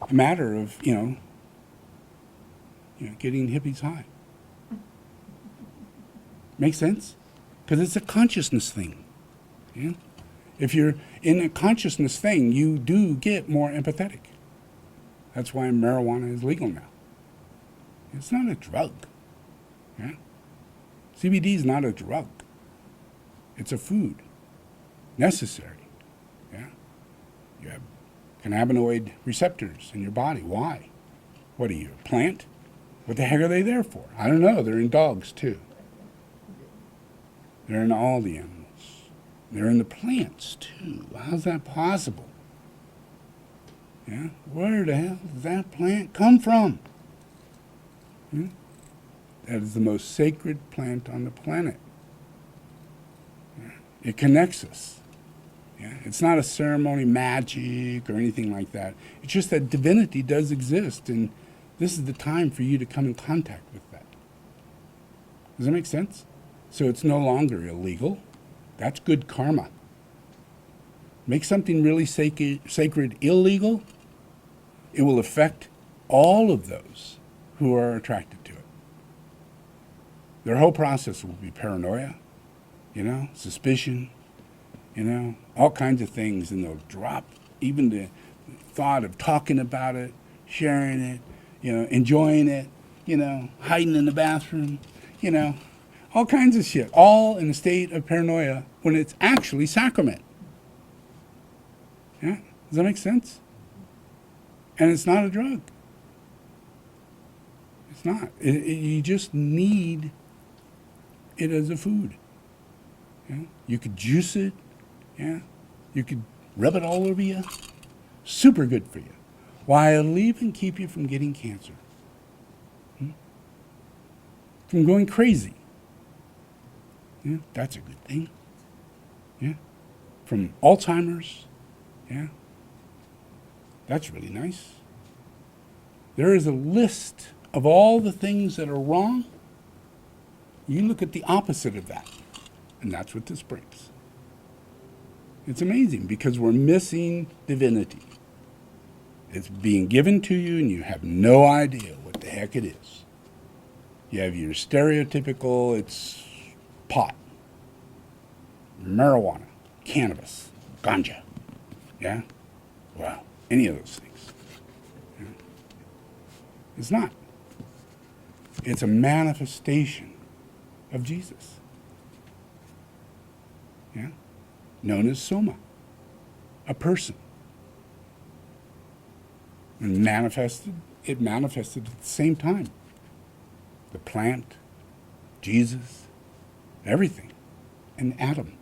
a matter of, getting hippies high. Make sense? Because it's a consciousness thing. Yeah? If you're in a consciousness thing, you do get more empathetic. That's why marijuana is legal now. It's not a drug. Yeah? CBD is not a drug. It's a food. Necessary. Yeah? You have cannabinoid receptors in your body. Why? What are you, a plant? What the heck are they there for? I don't know. They're in dogs, too. They're in all the animals. They're in the plants, too. How's that possible? Yeah? Where the hell does that plant come from? Yeah? That is the most sacred plant on the planet. Yeah? It connects us. Yeah? It's not a ceremony, magic, or anything like that. It's just that divinity does exist, and this is the time for you to come in contact with that. Does that make sense? So it's no longer illegal. That's good karma. Make something really sacred illegal, it will affect all of those who are attracted to it. Their whole process will be paranoia, suspicion, all kinds of things, and they'll drop even the thought of talking about it, sharing it, enjoying it, hiding in the bathroom, all kinds of shit, all in a state of paranoia when it's actually sacrament. Yeah? Does that make sense? And it's not a drug. It's not. You just need it as a food. Yeah? You could juice it. Yeah? You could rub it all over you. Super good for you. Why, it'll even keep you from getting cancer. From going crazy. Yeah, that's a good thing. Yeah. From Alzheimer's. Yeah. That's really nice. There is a list of all the things that are wrong. You look at the opposite of that. And that's what this brings. It's amazing because we're missing divinity. It's being given to you and you have no idea what the heck it is. You have your stereotypical, it's pot, marijuana, cannabis, ganja, yeah? Well, any of those things. Yeah? It's not. It's a manifestation of Jesus, yeah? Known as Soma, a person. And it manifested at the same time. The plant, Jesus, everything, and Adam.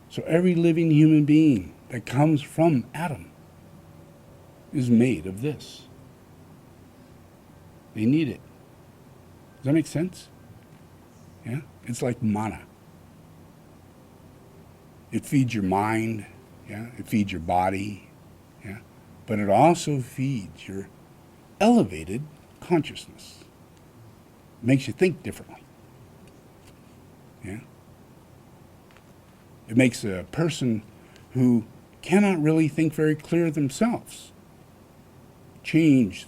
So every living human being that comes from Adam is made of this. They need it. Does that make sense? Yeah? It's like manna. It feeds your mind, yeah? It feeds your body, yeah? But it also feeds your elevated consciousness. It makes you think differently. Yeah? It makes a person who cannot really think very clear themselves change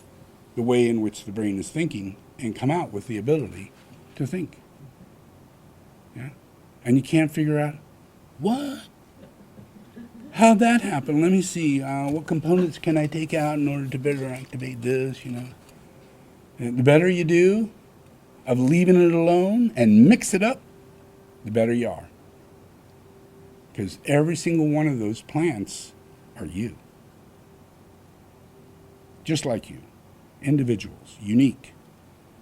the way in which the brain is thinking and come out with the ability to think. Yeah? And you can't figure out, what? How'd that happen? Let me see. What components can I take out in order to better activate this, you know? And the better you do of leaving it alone and mix it up, the better you are. Because every single one of those plants are you. Just like you. Individuals, unique,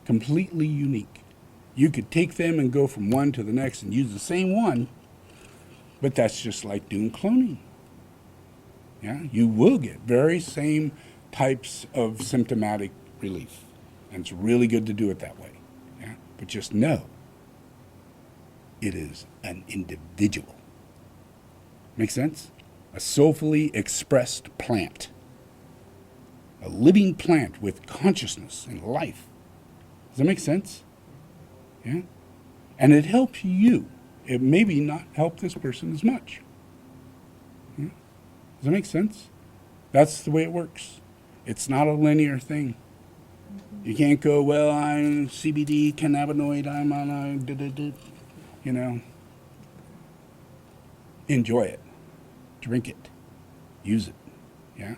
completely unique. You could take them and go from one to the next and use the same one, but that's just like doing cloning. Yeah, you will get very same types of symptomatic relief, and it's really good to do it that way. Yeah, but just know it is an individual. Make sense? A soulfully expressed plant, a living plant with consciousness and life. Does that make sense? Yeah, and it helps you. It maybe not help this person as much. Yeah? Does that make sense? That's the way it works. It's not a linear thing. You can't go, well, I'm CBD, cannabinoid, I'm on a, you know. Enjoy it. Drink it. Use it. Yeah?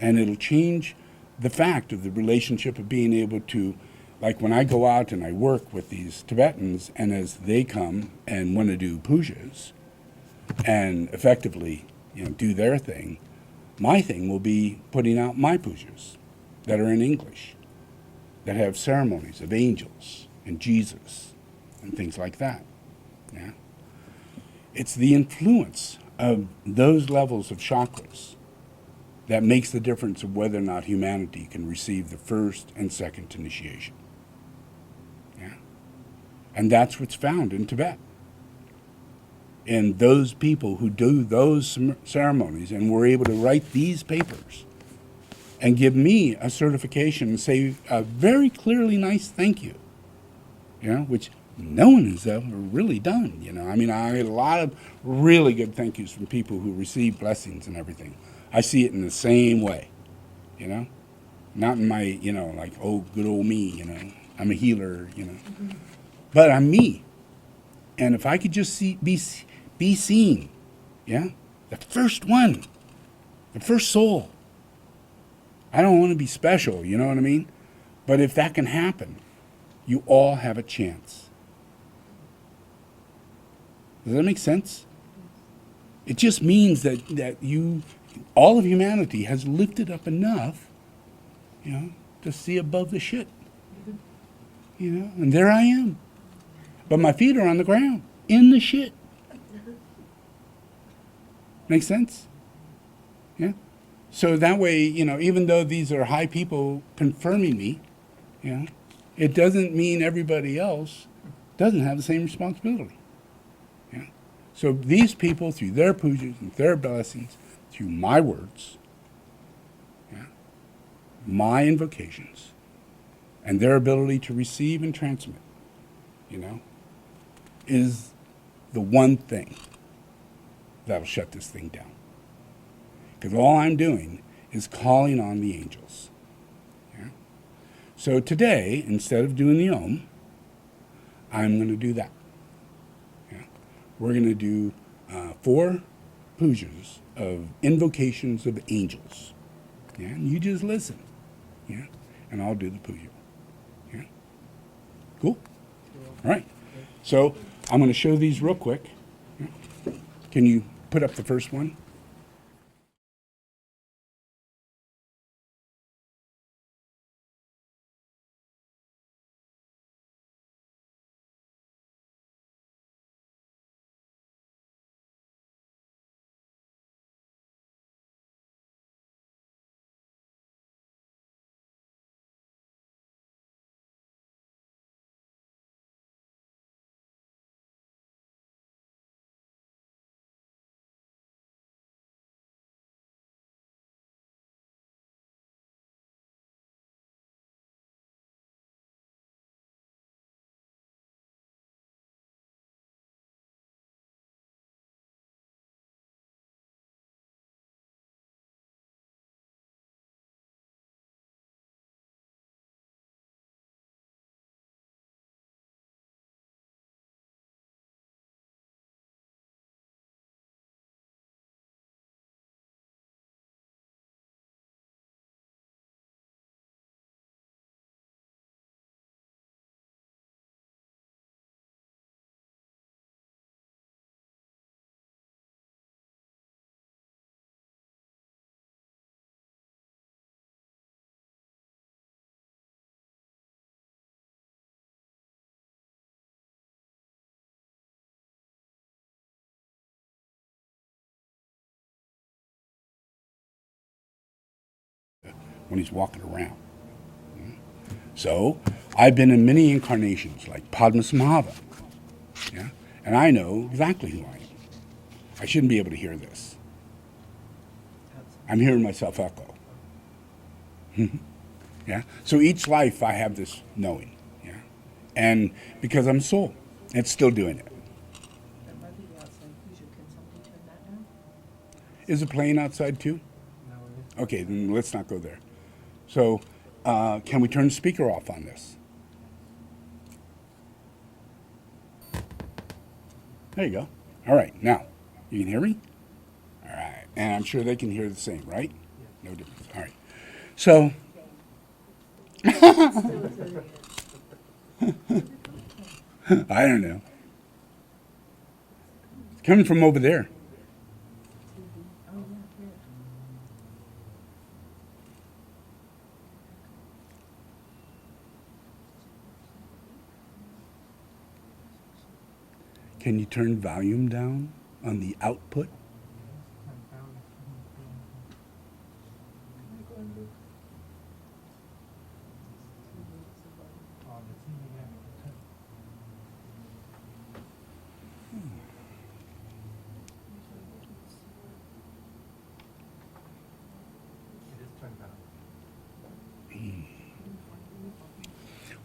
And it'll change the fact of the relationship of being able to, like when I go out and I work with these Tibetans, and as they come and want to do pujas and effectively, you know, do their thing, my thing will be putting out my pujas that are in English, that have ceremonies of angels and Jesus and things like that. Yeah? It's the influence of those levels of chakras that makes the difference of whether or not humanity can receive the first and second initiation. Yeah? And that's what's found in Tibet. And those people who do those ceremonies and were able to write these papers and give me a certification and say a very clearly nice thank you, you know, which no one has ever really done, you know. I mean, I get a lot of really good thank yous from people who receive blessings and everything. I see it in the same way, you know, not in my, you know, like, oh, good old me, you know, I'm a healer, you know, but I'm me. And if I could just be seen, yeah, the first one, the first soul. I don't want to be special, you know what I mean? But if that can happen, you all have a chance. Does that make sense? It just means that you, all of humanity has lifted up enough, you know, to see above the shit. You know, and there I am. But my feet are on the ground, in the shit. Make sense? Yeah? So that way, you know, even though these are high people confirming me, you know, it doesn't mean everybody else doesn't have the same responsibility. Yeah? So these people, through their pujas and their blessings, through my words, yeah, my invocations, and their ability to receive and transmit, you know, is the one thing that'll shut this thing down. Because all I'm doing is calling on the angels. Yeah? So today, instead of doing the Om, I'm going to do that. Yeah? We're going to do 4 pujas of invocations of angels. Yeah? And you just listen. Yeah? And I'll do the puja. Yeah? Cool? All right. So I'm going to show these real quick. Yeah? Can you put up the first one? when he's walking around. So I've been in many incarnations, like Padmasambhava, yeah, and I know exactly who I am. I shouldn't be able to hear this. I'm hearing myself echo. Yeah. So each life I have this knowing. Yeah. And because I'm soul, it's still doing it. That might be the outside fusion. Can somebody turn that down? Is it playing outside too? Okay, then let's not go there. So, can we turn the speaker off on this? There you go. All right, now, you can hear me? All right, and I'm sure they can hear the same, right? No difference. All right. So, I don't know. It's coming from over there. Oh, yeah, here. Can you turn volume down on the output?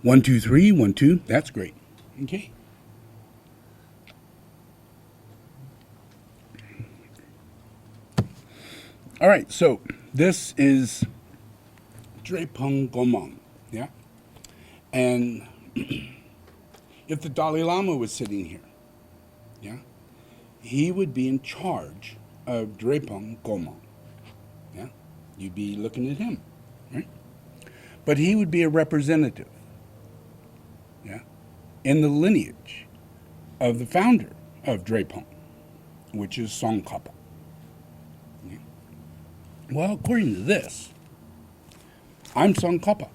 One, two, three, 1, 2. That's great. Okay. All right, so this is Drepung Gomang, yeah? And if the Dalai Lama was sitting here, yeah, he would be in charge of Drepung Gomang, yeah? You'd be looking at him, right? But he would be a representative, yeah, in the lineage of the founder of Drepung, which is Tsongkhapa. Yeah? Well, according to this, I'm Tsongkhapa.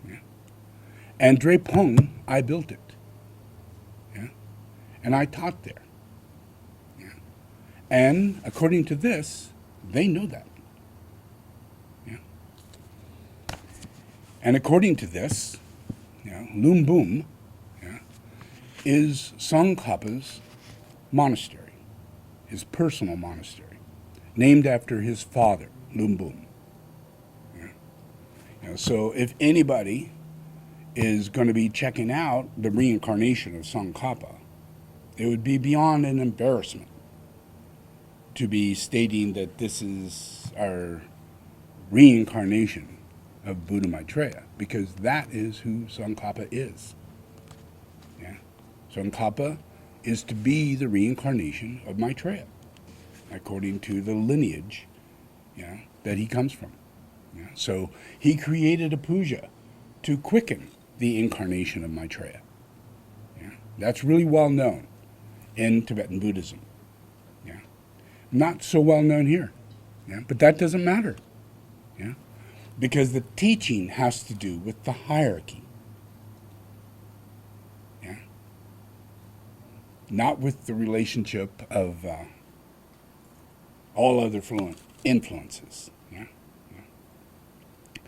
Yeah? And Drepung, I built it. Yeah? And I taught there. Yeah? And according to this, they know that. Yeah? And according to this, yeah, Lumbum, yeah, is Tsongkhapa's monastery, his personal monastery, named after his father, Lumbum. Yeah? You know, so if anybody is going to be checking out the reincarnation of Tsongkhapa, it would be beyond an embarrassment to be stating that this is our reincarnation of Buddha Maitreya, because that is who Tsongkhapa is. Yeah? Tsongkhapa is to be the reincarnation of Maitreya, according to the lineage, yeah, that he comes from. Yeah? So he created a puja to quicken the incarnation of Maitreya. Yeah? That's really well known in Tibetan Buddhism. Yeah? Not so well known here, yeah? But that doesn't matter. Yeah? Because the teaching has to do with the hierarchy. Yeah? Not with the relationship of all other influences. Yeah? Yeah?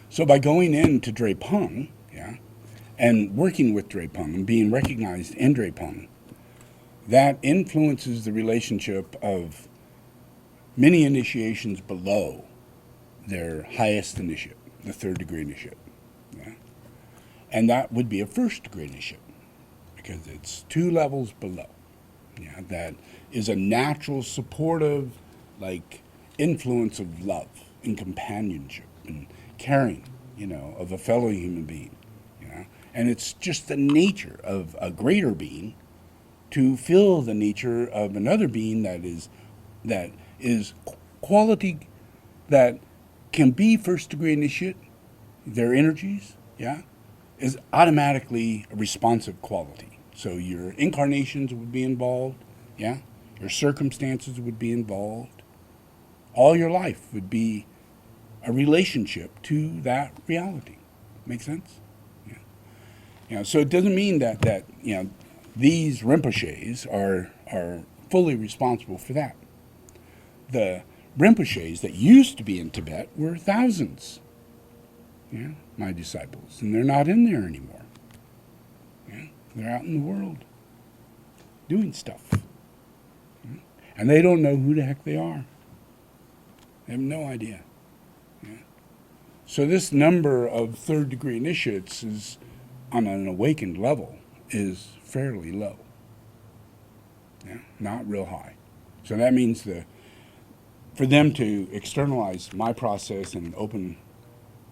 So by going into Drepung, yeah, and working with Drepung and being recognized in Drepung, that influences the relationship of many initiations below their highest initiate, the third degree initiate. Yeah? And that would be a first degree initiate, because it's 2 levels below. Yeah? That is a natural, supportive, like, influence of love and companionship and caring, you know, of a fellow human being. You know? And it's just the nature of a greater being to feel the nature of another being that is quality, that can be first degree initiate, their energies, yeah, is automatically a responsive quality. So your incarnations would be involved, yeah, your circumstances would be involved. All your life would be a relationship to that reality. Make sense? Yeah. You know, so it doesn't mean that you know, these Rinpoches are fully responsible for that. The Rinpoches that used to be in Tibet were thousands. Yeah, my disciples, and they're not in there anymore. Yeah, they're out in the world doing stuff. Yeah. And they don't know who the heck they are. They have no idea. Yeah. So this number of third degree initiates is, on an awakened level, is fairly low. Yeah, not real high. So that means for them to externalize my process and open,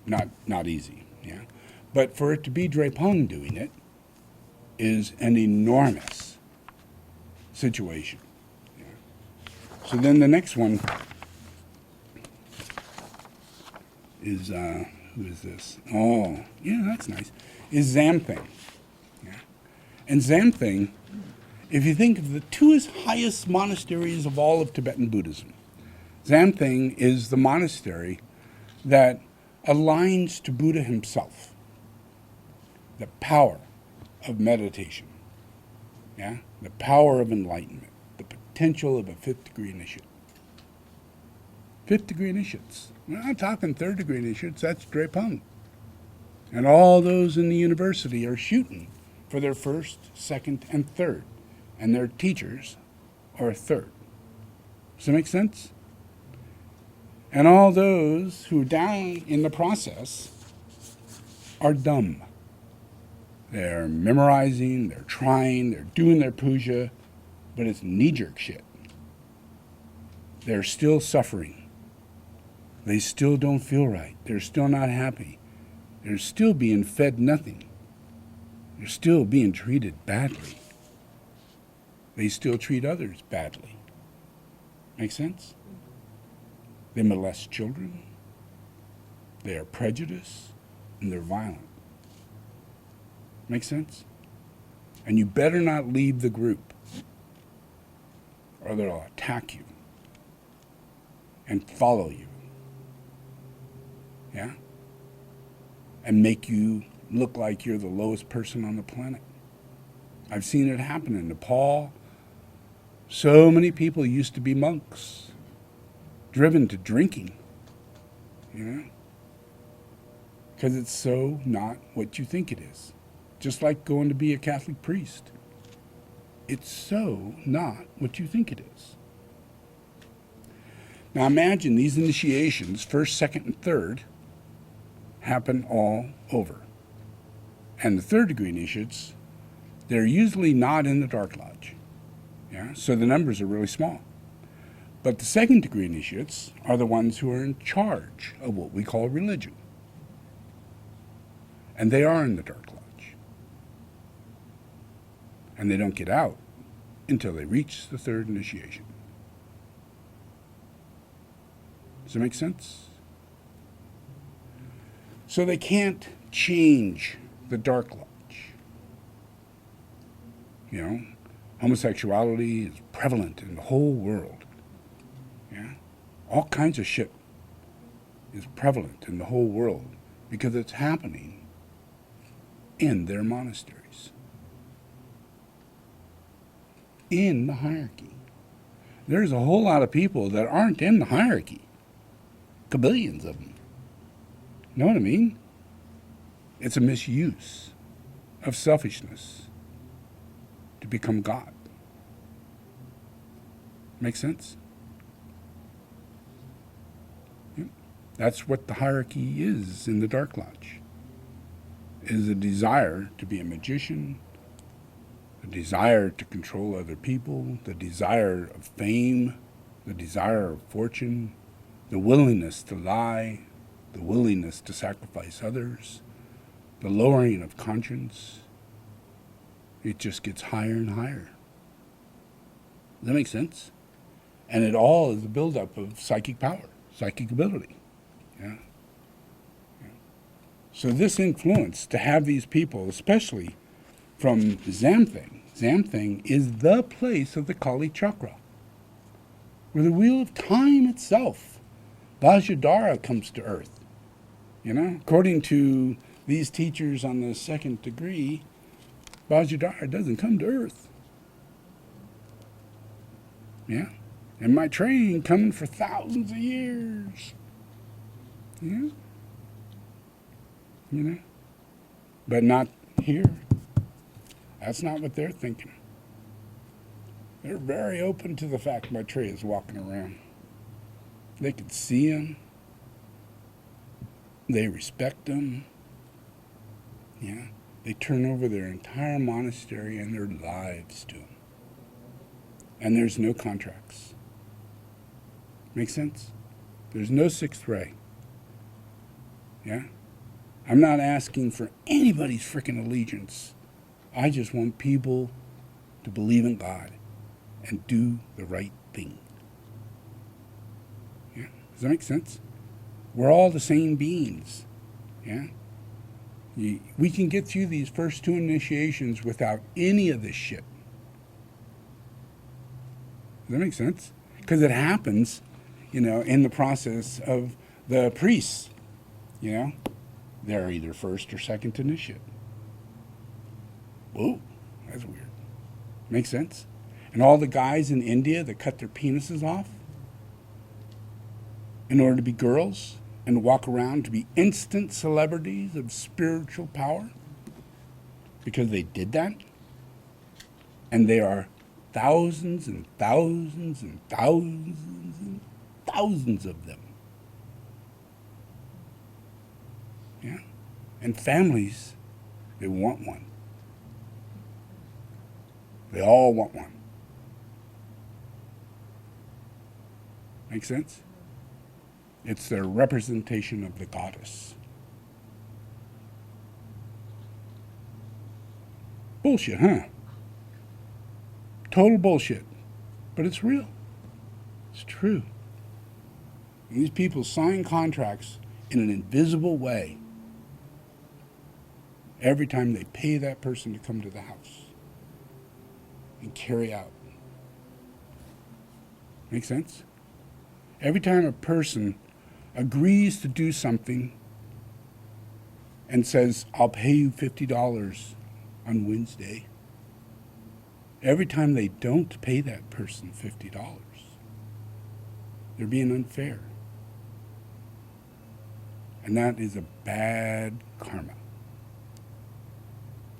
not easy. Yeah, but for it to be Drepung doing it is an enormous situation. Yeah. So then the next one is who is this? Oh, yeah, that's nice. Is Zamthing. Yeah, and Zamthing, if you think of the two highest monasteries of all of Tibetan Buddhism, Zamthing is the monastery that aligns to Buddha himself, the power of meditation, yeah, the power of enlightenment, the potential of a fifth degree initiate. Fifth degree initiates. We're not talking third degree initiates, that's Drepung. And all those in the university are shooting for their first, second, and third. And their teachers are third. Does that make sense? And all those who are down in the process are dumb. They're memorizing, they're trying, they're doing their puja, but it's knee-jerk shit. They're still suffering. They still don't feel right. They're still not happy. They're still being fed nothing. They're still being treated badly. They still treat others badly. Make sense? They molest children. They are prejudiced, and they're violent. Make sense? And you better not leave the group, or they'll attack you and follow you. Yeah? And make you look like you're the lowest person on the planet. I've seen it happen in Nepal. So many people used to be monks, driven to drinking, you know? Because it's so not what you think it is. Just like going to be a Catholic priest. It's so not what you think it is. Now imagine these initiations, first, second, and third, happen all over. And the third degree initiates, they're usually not in the dark lodge. Yeah? So the numbers are really small. But the second degree initiates are the ones who are in charge of what we call religion. And they are in the dark lodge. And they don't get out until they reach the third initiation. Does that make sense? So they can't change the dark lodge. You know, homosexuality is prevalent in the whole world. Yeah? All kinds of shit is prevalent in the whole world because it's happening in their monasteries, in the hierarchy. There's a whole lot of people that aren't in the hierarchy. Kabillions of them. Know what I mean? It's a misuse of selfishness to become God. Make sense? Yep. That's what the hierarchy is in the Dark Lodge. It is a desire to be a magician, the desire to control other people, the desire of fame, the desire of fortune, the willingness to lie, the willingness to sacrifice others, the lowering of conscience. It just gets higher and higher. Does that make sense? And it all is a buildup of psychic power, psychic ability. Yeah. So this influence, to have these people, especially from Zamthing, Zamthing is the place of the Kali Chakra, where the wheel of time itself, Vajradhara, comes to earth. You know, according to these teachers on the second degree, Vajradhara doesn't come to earth. Yeah? And my train coming for thousands of years. Yeah. You know? But not here. That's not what they're thinking. They're very open to the fact my tray is walking around. They can see him. They respect him. Yeah. They turn over their entire monastery and their lives to him. And there's no contracts. Make sense? There's no sixth ray. Yeah? I'm not asking for anybody's freaking allegiance. I just want people to believe in God and do the right thing. Yeah? Does that make sense? We're all the same beings. Yeah? We can get through these first two initiations without any of this shit. Does that make sense? Because it happens, in the process of the priests. They're either first or second initiate. Whoa, that's weird. Makes sense? And all the guys in India that cut their penises off in order to be girls and walk around to be instant celebrities of spiritual power because they did that. And there are thousands and thousands and thousands and thousands of them. Yeah. And families, they want one. They all want one. Make sense? It's their representation of the goddess. Bullshit, huh? Total bullshit. But it's real. It's true. And these people sign contracts in an invisible way every time they pay that person to come to the house and carry out. Make sense? Every time a person agrees to do something and says, I'll pay you $50 on Wednesday, every time they don't pay that person $50, they're being unfair. And that is a bad karma.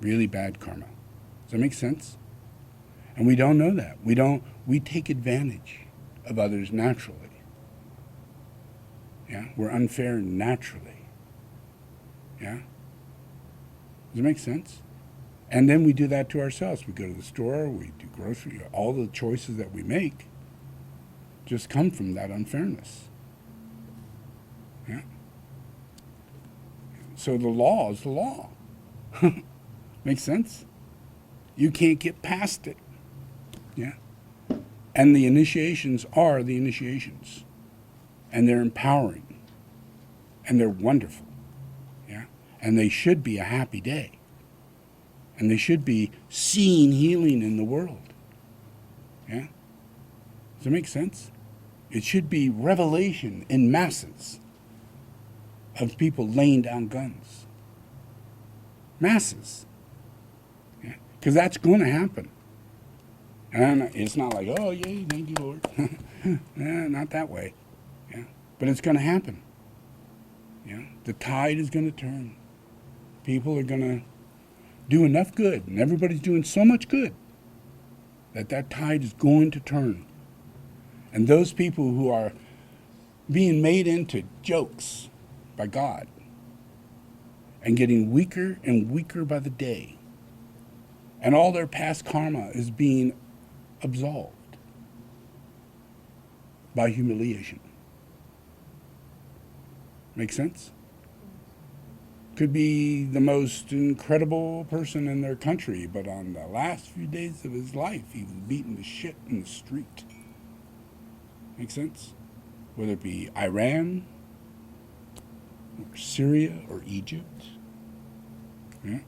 Really bad karma. Does that make sense? And we don't know that. We take advantage of others naturally. Yeah? We're unfair naturally. Yeah? Does it make sense? And then we do that to ourselves. We go to the store, we do grocery, all the choices that we make just come from that unfairness. Yeah? So the law is the law. Makes sense? You can't get past it. Yeah? And the initiations are the initiations. And they're empowering. And they're wonderful. Yeah? And they should be a happy day. And they should be seeing healing in the world. Yeah? Does that make sense? It should be revelation in masses of people laying down guns. Masses. Yeah? Because that's going to happen. And it's not like, oh, yay, thank you, Lord. Not that way. Yeah? But it's going to happen. Yeah? The tide is going to turn. People are going to do enough good, and everybody's doing so much good that tide is going to turn. And those people who are being made into jokes by God and getting weaker and weaker by the day, and all their past karma is being absolved by humiliation. Make sense? Could be the most incredible person in their country, but on the last few days of his life, he was beating the shit in the street. Make sense? Whether it be Iran, or Syria, or Egypt. Yeah?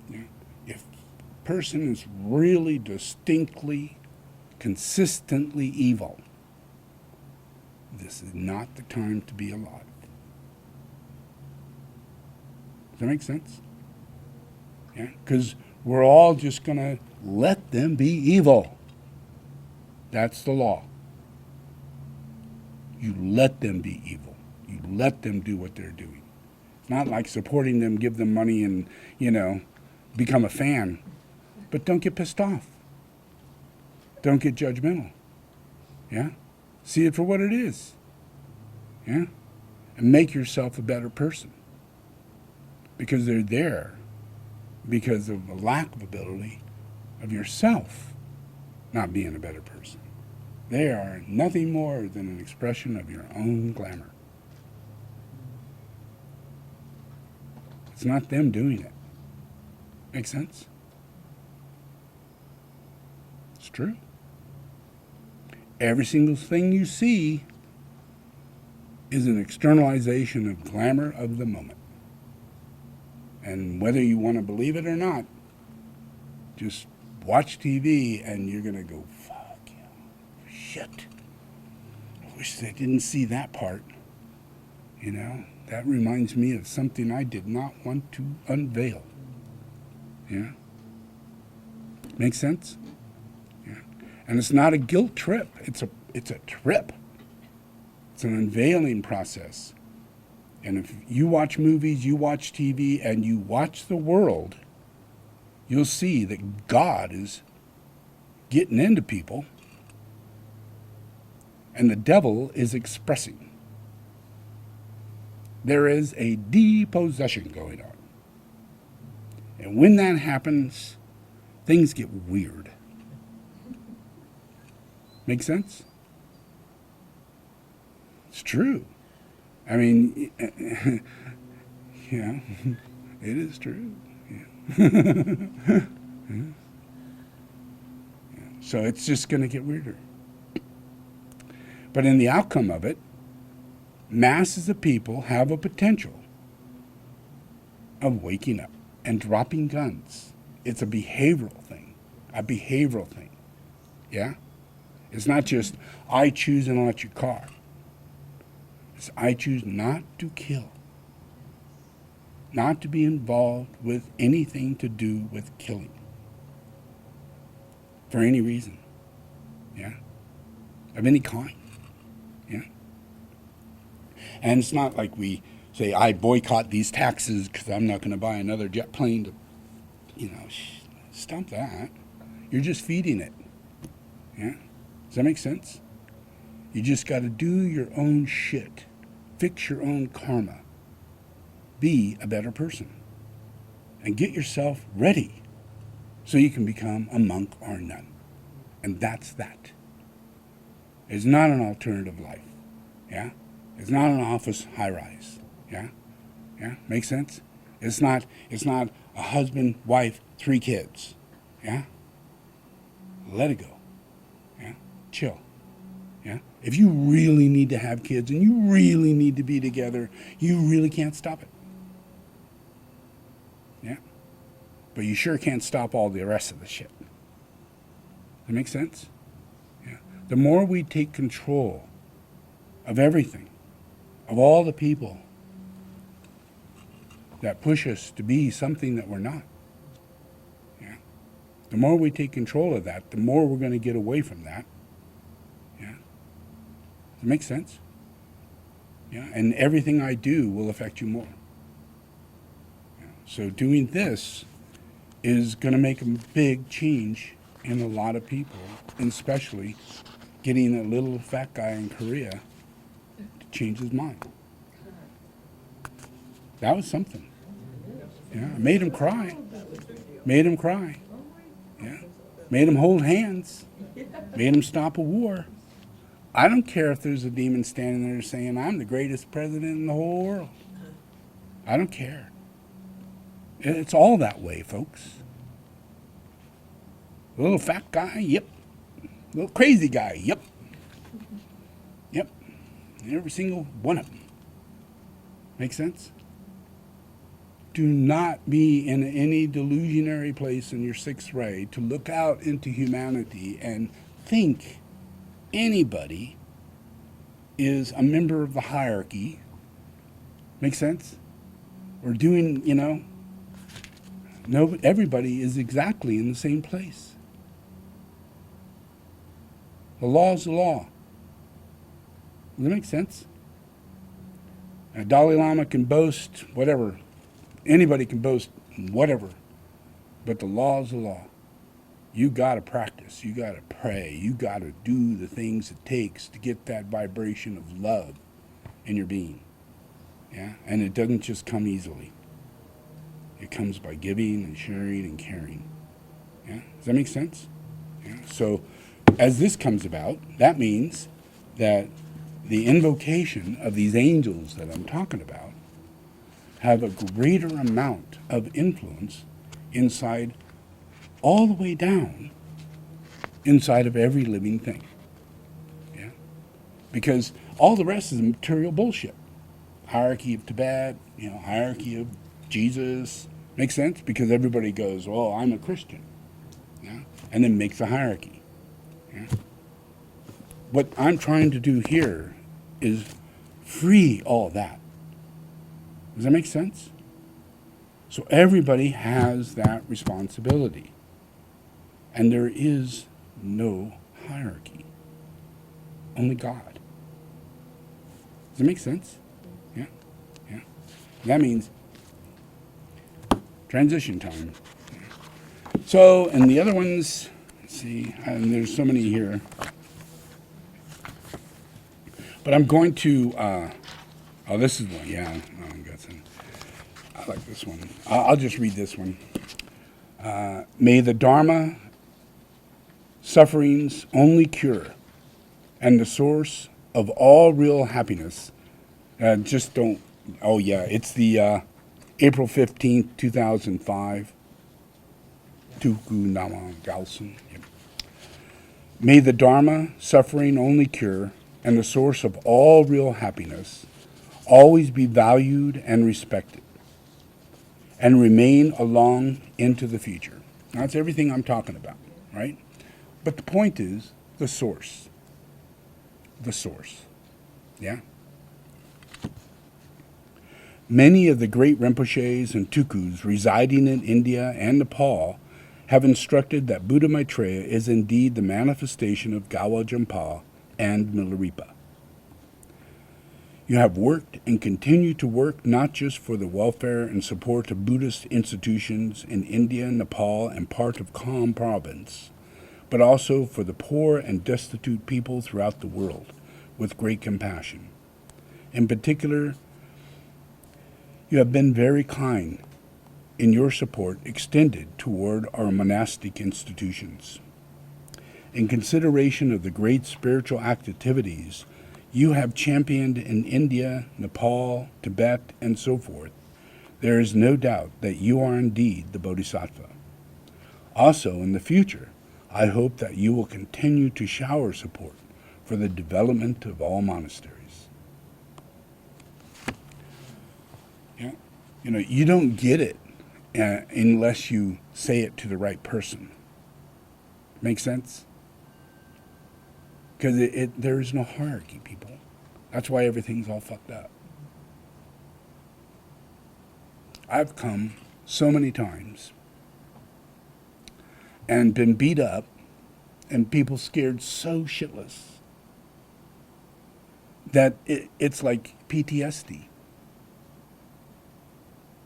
Yeah. If a person is really distinctly, consistently evil, this is not the time to be alive. Does that make sense? Yeah? Because we're all just going to let them be evil. That's the law. You let them be evil. You let them do what they're doing. It's not like supporting them, give them money and, become a fan. But don't get pissed off. Don't get judgmental. Yeah? See it for what it is. Yeah? And make yourself a better person. Because they're there because of a lack of ability of yourself not being a better person. They are nothing more than an expression of your own glamour. It's not them doing it. Make sense? It's true. Every single thing you see is an externalization of glamour of the moment. And whether you want to believe it or not, just watch TV and you're going to go, fuck yeah, shit. I wish they didn't see that part. That reminds me of something I did not want to unveil. Yeah? Make sense? Yeah. And it's not a guilt trip. It's a trip. It's an unveiling process. And if you watch movies, you watch TV, and you watch the world, you'll see that God is getting into people, and the devil is expressing. There is a depossession going on. And when that happens, things get weird. Make sense? It's true. I mean, yeah, it is true. Yeah. Yeah. So it's just going to get weirder. But in the outcome of it, masses of people have a potential of waking up and dropping guns. It's a behavioral thing. Yeah? It's not just, I choose an electric car. It's, I choose not to kill. Not to be involved with anything to do with killing. For any reason. Yeah? Of any kind. Yeah? And it's not like we say, I boycott these taxes because I'm not going to buy another jet plane to, stop that. You're just feeding it. Yeah? Does that make sense? You just got to do your own shit. Fix your own karma. Be a better person. And get yourself ready so you can become a monk or a nun. And that's that. It's not an alternative life. Yeah? It's not an office high-rise. Yeah? Yeah? Make sense? It's not a husband, wife, 3 kids. Yeah? Let it go. Yeah? Chill. Yeah? If you really need to have kids and you really need to be together, you really can't stop it. Yeah? But you sure can't stop all the rest of the shit. That make sense? Yeah. The more we take control of everything, of all the people that push us to be something that we're not, yeah. The more we take control of that, the more we're going to get away from that. Yeah. Does it make sense? Yeah. And everything I do will affect you more. Yeah. So doing this is going to make a big change in a lot of people, and especially getting a little fat guy in Korea to change his mind. That was something. Yeah, made him cry. Made him cry. Yeah, made him hold hands. Made him stop a war. I don't care if there's a demon standing there saying, I'm the greatest president in the whole world. I don't care. It's all that way, folks. A little fat guy, yep. A little crazy guy, yep. Yep. Every single one of them. Make sense? Do not be in any delusionary place in your 6th grade to look out into humanity and think anybody is a member of the hierarchy. Make sense? Or doing, no, everybody is exactly in the same place. The law is the law. Does that make sense? Dalai Lama can boast whatever. Anybody can boast whatever. But the law is the law. You got to practice. You got to pray. You got to do the things it takes to get that vibration of love in your being. Yeah? And it doesn't just come easily. It comes by giving and sharing and caring. Yeah? Does that make sense? Yeah? So as this comes about, that means that the invocation of these angels that I'm talking about have a greater amount of influence inside, all the way down, inside of every living thing. Yeah? Because all the rest is material bullshit. Hierarchy of Tibet, hierarchy of Jesus. Makes sense? Because everybody goes, well, I'm a Christian. Yeah? And then makes a hierarchy. Yeah? What I'm trying to do here is free all that. Does that make sense? So everybody has that responsibility. And there is no hierarchy. Only God. Does it make sense? Yeah? Yeah. That means transition time. So, and the other ones, let's see, and there's so many here. But I'm going to, this is one, yeah. I like this one. I'll just read this one. May the Dharma sufferings only cure, and the source of all real happiness. Just don't, oh yeah, it's the April 15th, 2005. Tuku Nama Galsen. Yep. May the Dharma suffering only cure, and the source of all real happiness always be valued and respected, and remain along into the future. Now, that's everything I'm talking about, right? But the point is the source. The source. Yeah? Many of the great Rinpoches and Tukus residing in India and Nepal have instructed that Buddha Maitreya is indeed the manifestation of Gawa Jampa and Milarepa. You have worked and continue to work not just for the welfare and support of Buddhist institutions in India, Nepal, and part of Kham province, but also for the poor and destitute people throughout the world with great compassion. In particular, you have been very kind in your support extended toward our monastic institutions. In consideration of the great spiritual activities you have championed in India, Nepal, Tibet, and so forth, there is no doubt that you are indeed the Bodhisattva. Also, in the future, I hope that you will continue to shower support for the development of all monasteries. Yeah. You don't get it unless you say it to the right person. Make sense? Because there is no hierarchy, people. That's why everything's all fucked up. I've come so many times and been beat up and people scared so shitless that it's like PTSD.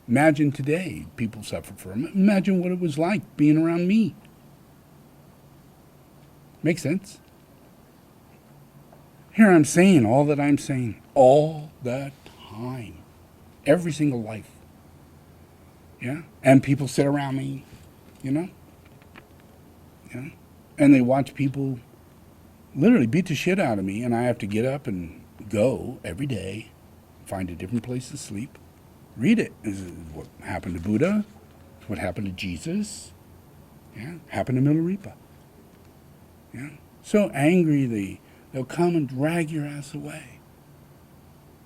Imagine today people suffer from it. Imagine what it was like being around me. Make sense? Here I'm saying all that I'm saying all the time. Every single life. Yeah? And people sit around me, Yeah? And they watch people literally beat the shit out of me, and I have to get up and go every day, find a different place to sleep, read it. This is what happened to Buddha. It's what happened to Jesus. Yeah? Happened to Milarepa. Yeah? So angry they'll come and drag your ass away.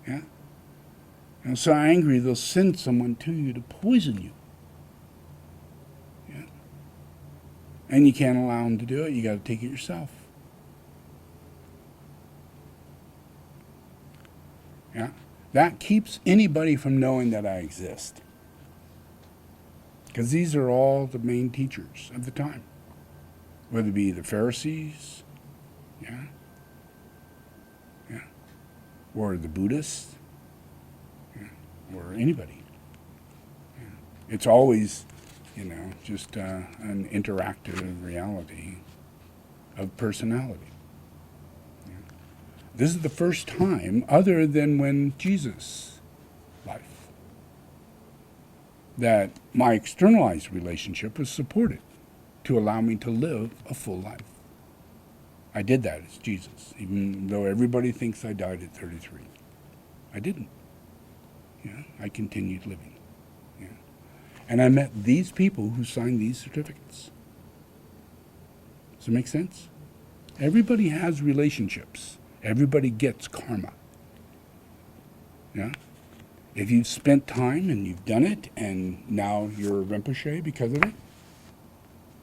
Yeah? And so angry they'll send someone to you to poison you. Yeah? And you can't allow them to do it. You got to take it yourself. Yeah? That keeps anybody from knowing that I exist. Because these are all the main teachers of the time. Whether it be the Pharisees, Yeah? Yeah. Or the Buddhists, yeah. Or anybody. Yeah. It's always, just an interactive reality of personality. Yeah. This is the first time, other than when Jesus' life, that my externalized relationship was supported to allow me to live a full life. I did that as Jesus, even though everybody thinks I died at 33. I didn't. Yeah, I continued living. Yeah. And I met these people who signed these certificates. Does it make sense? Everybody has relationships. Everybody gets karma. Yeah? If you've spent time and you've done it, and now you're a Rinpoche because of it,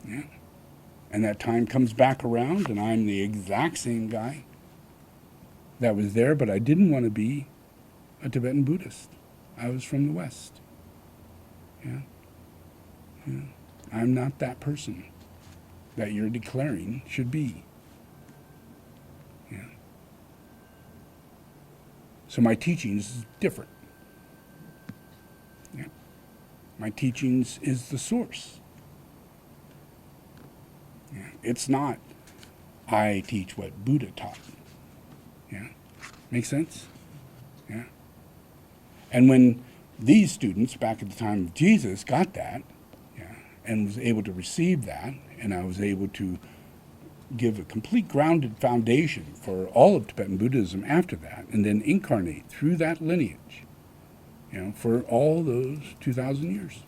yeah. And that time comes back around, and I'm the exact same guy that was there, but I didn't want to be a Tibetan Buddhist. I was from the West. Yeah. Yeah. I'm not that person that you're declaring should be. Yeah. So my teachings is different. Yeah. My teachings is the source. Yeah. It's not I teach what Buddha taught. Yeah. Make sense? Yeah. And when these students back at the time of Jesus got that, yeah, and was able to receive that, and I was able to give a complete grounded foundation for all of Tibetan Buddhism after that, and then incarnate through that lineage, for all those 2,000 years.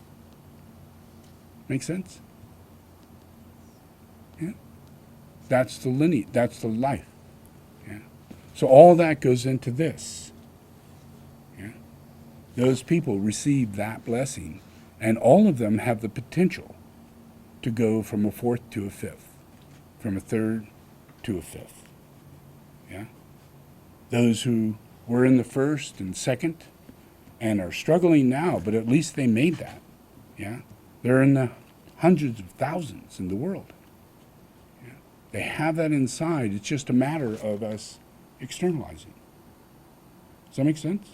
Make sense? Yeah. That's the lineage. That's the life. Yeah. So all that goes into this. Yeah. Those people receive that blessing, and all of them have the potential to go from a fourth to a fifth, from a third to a fifth. Yeah? Those who were in the first and second and are struggling now, but at least they made that. Yeah? They're in the hundreds of thousands in the world. Yeah? They have that inside. It's just a matter of us externalizing. Does that make sense?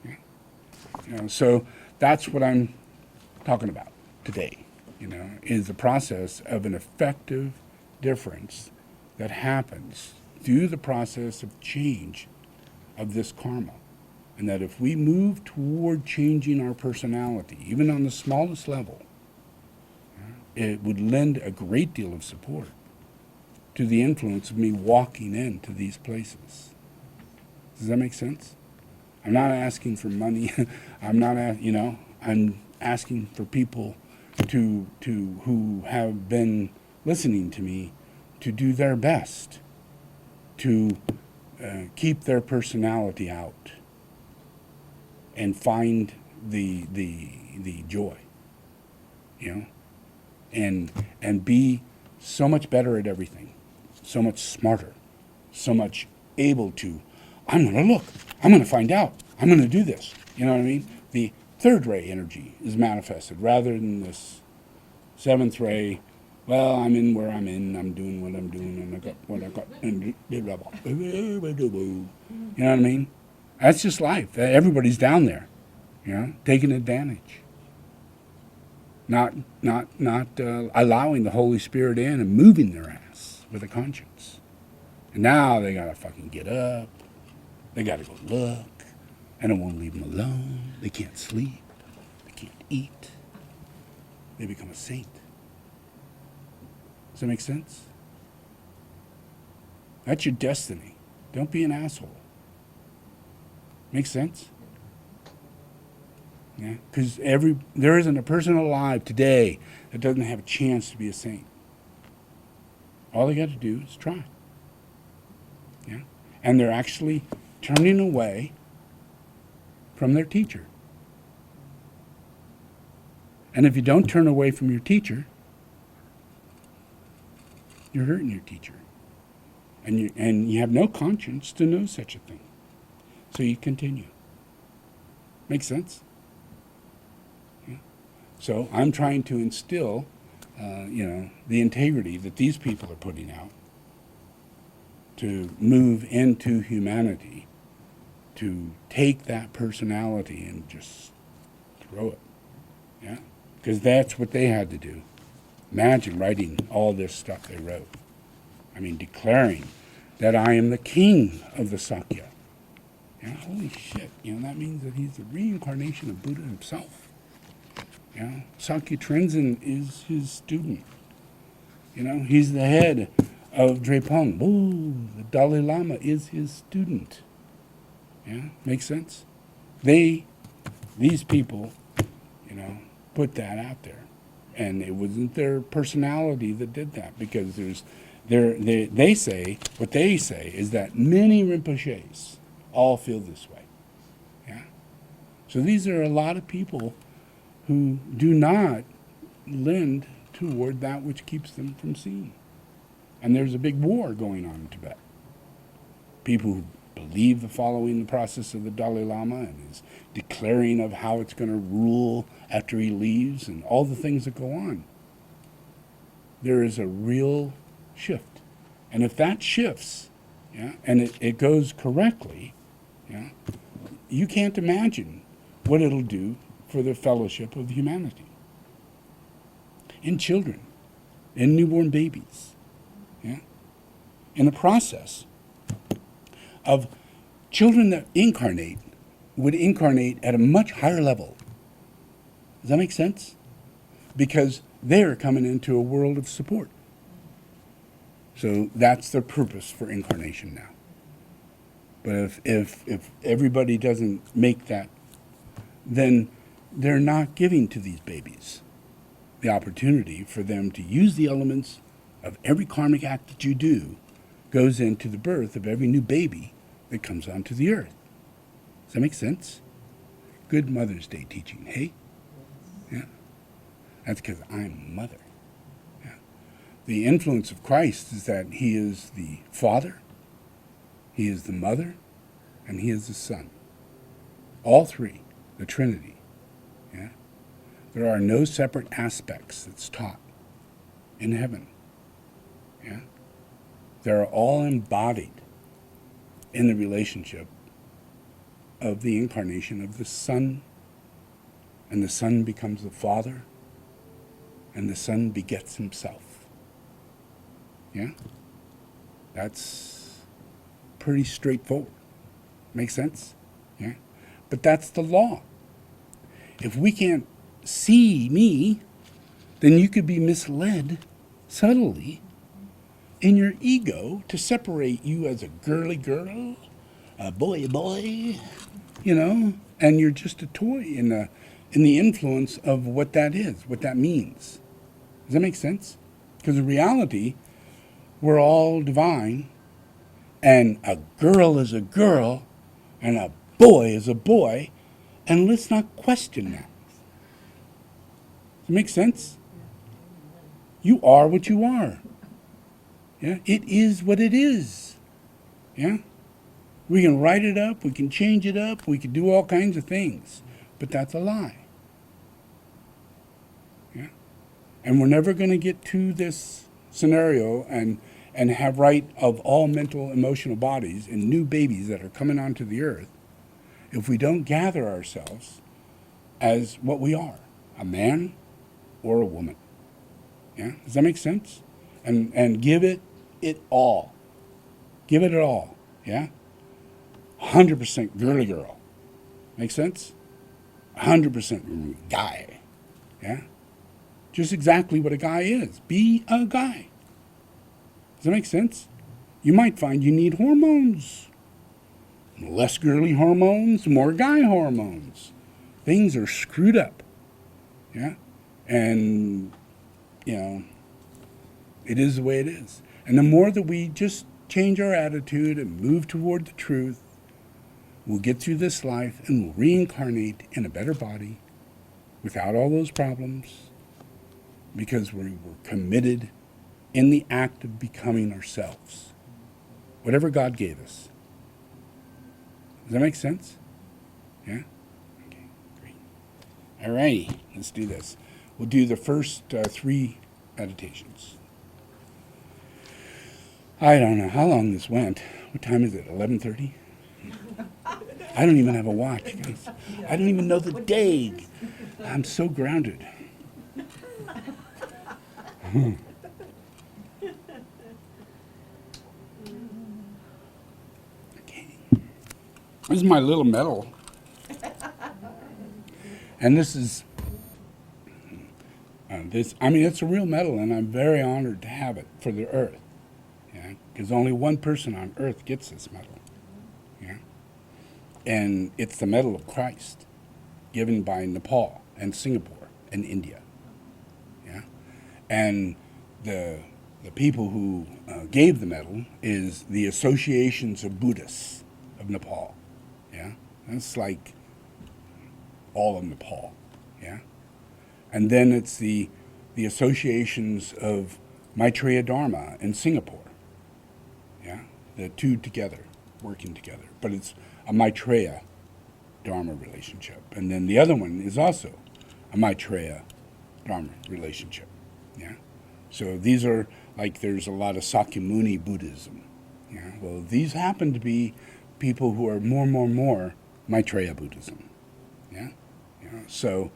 Yeah. So that's what I'm talking about today, is the process of an effective difference that happens through the process of change of this karma. And that if we move toward changing our personality, even on the smallest level, it would lend a great deal of support to the influence of me walking into these places. Does that make sense? I'm not asking for money. I'm not, I'm asking for people to who have been listening to me to do their best to keep their personality out and find the joy, and be so much better at everything, so much smarter, so much able to. I'm going to look. I'm going to find out. I'm going to do this. You know what I mean? The third ray energy is manifested rather than this seventh ray. Well, I'm in where I'm in. I'm doing what I'm doing, and I got what I got. And blah, blah, blah. You know what I mean? That's just life. Everybody's down there, taking advantage. Not allowing the Holy Spirit in and moving their ass with a conscience. And now they gotta fucking get up. They gotta go look. I don't want to leave them alone. They can't sleep. They can't eat. They become a saint. Does that make sense? That's your destiny. Don't be an asshole. Make sense? Yeah, because there isn't a person alive today that doesn't have a chance to be a saint. All they got to do is try. Yeah, and they're actually turning away from their teacher. And if you don't turn away from your teacher, you're hurting your teacher, and you have no conscience to know such a thing. So you continue. Make sense? So I'm trying to instill, the integrity that these people are putting out to move into humanity, to take that personality and just throw it. Yeah? Because that's what they had to do. Imagine writing all this stuff they wrote. I mean, declaring that I am the king of the Sakya. Yeah, holy shit. That means that he's the reincarnation of Buddha himself. Yeah, Sakya Tenzin is his student. He's the head of Drepung. Ooh, the Dalai Lama is his student. Yeah, makes sense? These people, put that out there. And it wasn't their personality that did that, because they say, what they say is that many Rinpoches all feel this way. Yeah. So these are a lot of people who do not lend toward that which keeps them from seeing. And there's a big war going on in Tibet. People who believe following the process of the Dalai Lama and his declaring of how it's going to rule after he leaves and all the things that go on. There is a real shift. And if that shifts, and it goes correctly, you can't imagine what it'll do for the fellowship of humanity. In children, in newborn babies, in the process of children that would incarnate at a much higher level. Does that make sense? Because they're coming into a world of support. So that's the purpose for incarnation now. But if everybody doesn't make that, then they're not giving to these babies the opportunity for them to use the elements of every karmic act that you do goes into the birth of every new baby that comes onto the earth. Does that make sense? Good Mother's Day teaching, hey? Yeah. That's because I'm mother. Yeah. The influence of Christ is that he is the Father, he is the Mother, and he is the Son. All three, the Trinity. Yeah. There are no separate aspects that's taught in heaven. Yeah. They're all embodied in the relationship of the incarnation of the Son, and the Son becomes the Father, and the Son begets himself. Yeah? That's pretty straightforward. Make sense? Yeah? But that's the law. If we can't see me, then you could be misled subtly in your ego to separate you as a girly girl, a boy, and you're just a toy in the influence of what that is, what that means. Does that make sense? Because in reality, we're all divine, and a girl is a girl, and a boy is a boy, and let's not question that. Does it make sense? You are what you are. Yeah, it is what it is. Yeah? We can write it up, we can change it up, we can do all kinds of things. But that's a lie. Yeah? And we're never going to get to this scenario and have right of all mental, emotional bodies and new babies that are coming onto the earth if we don't gather ourselves as what we are, a man or a woman. Yeah? Does that make sense? And give it all. Give it all. Yeah? 100% girly girl. Make sense? 100% guy. Yeah? Just exactly what a guy is. Be a guy. Does that make sense? You might find you need hormones. Less girly hormones, more guy hormones. Things are screwed up. Yeah? And, it is the way it is. And the more that we just change our attitude and move toward the truth, we'll get through this life and we'll reincarnate in a better body without all those problems because we were committed in the act of becoming ourselves. Whatever God gave us. Does that make sense? Yeah? Okay, great. All righty, let's do this. We'll do the first 3 meditations. I don't know how long this went. What time is it? 11:30. I don't even have a watch, guys. I don't even know the day. I'm so grounded. Okay. This is my little medal. And this is this. I mean, it's a real medal, and I'm very honored to have it for the Earth. Yeah, because only one person on Earth gets this medal. Yeah, and it's the medal of Christ, given by Nepal and Singapore and India. Yeah, and the people who gave the medal is the Associations of Buddhists of Nepal. Yeah, that's like all of Nepal. Yeah. And then it's the associations of Maitreya Dharma in Singapore. Yeah, the two together, working together. But it's a Maitreya Dharma relationship. And then the other one is also a Maitreya Dharma relationship. Yeah. So these are like there's a lot of Sakyamuni Buddhism. Yeah. Well, these happen to be people who are more Maitreya Buddhism. Yeah. So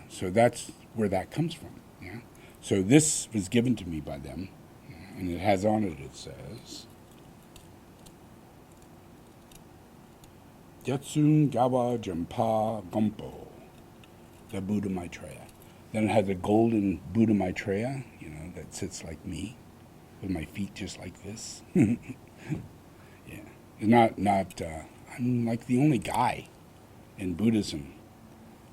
so that's where that comes from. Yeah. So this was given to me by them, and it has on it. It says, Yatsun Gawa Jampa Gompo, the Buddha Maitreya. Then it has a golden Buddha Maitreya, that sits like me, with my feet just like this. Yeah. It's not. I'm like the only guy in Buddhism.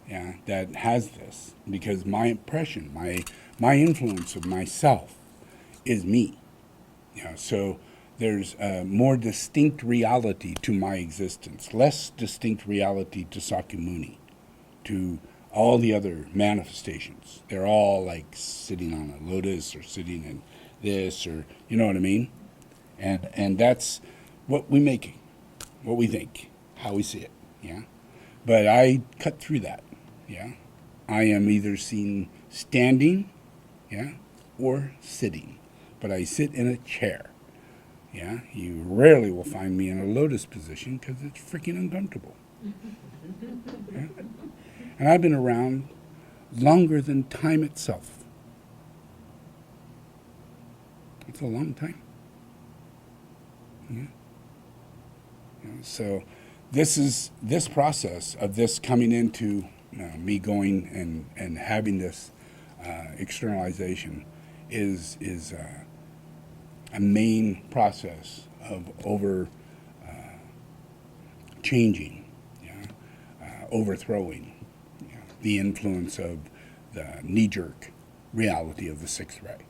Yeah, that has this, because my impression, my influence of myself is me. Yeah, so there's a more distinct reality to my existence, less distinct reality to Sakyamuni, to all the other manifestations. They're all like sitting on a lotus or sitting in this, or you know what I mean? And that's what we make, what we think, how we see it. Yeah, but I cut through that. Yeah, I am either seen standing, yeah, or sitting, but I sit in a chair. Yeah, you rarely will find me in a lotus position because it's freaking uncomfortable. Yeah? And I've been around longer than time itself. It's a long time. Yeah. So this process of this coming into me going and having this externalization is a main process of changing, overthrowing the influence of the knee-jerk reality of the sixth ray.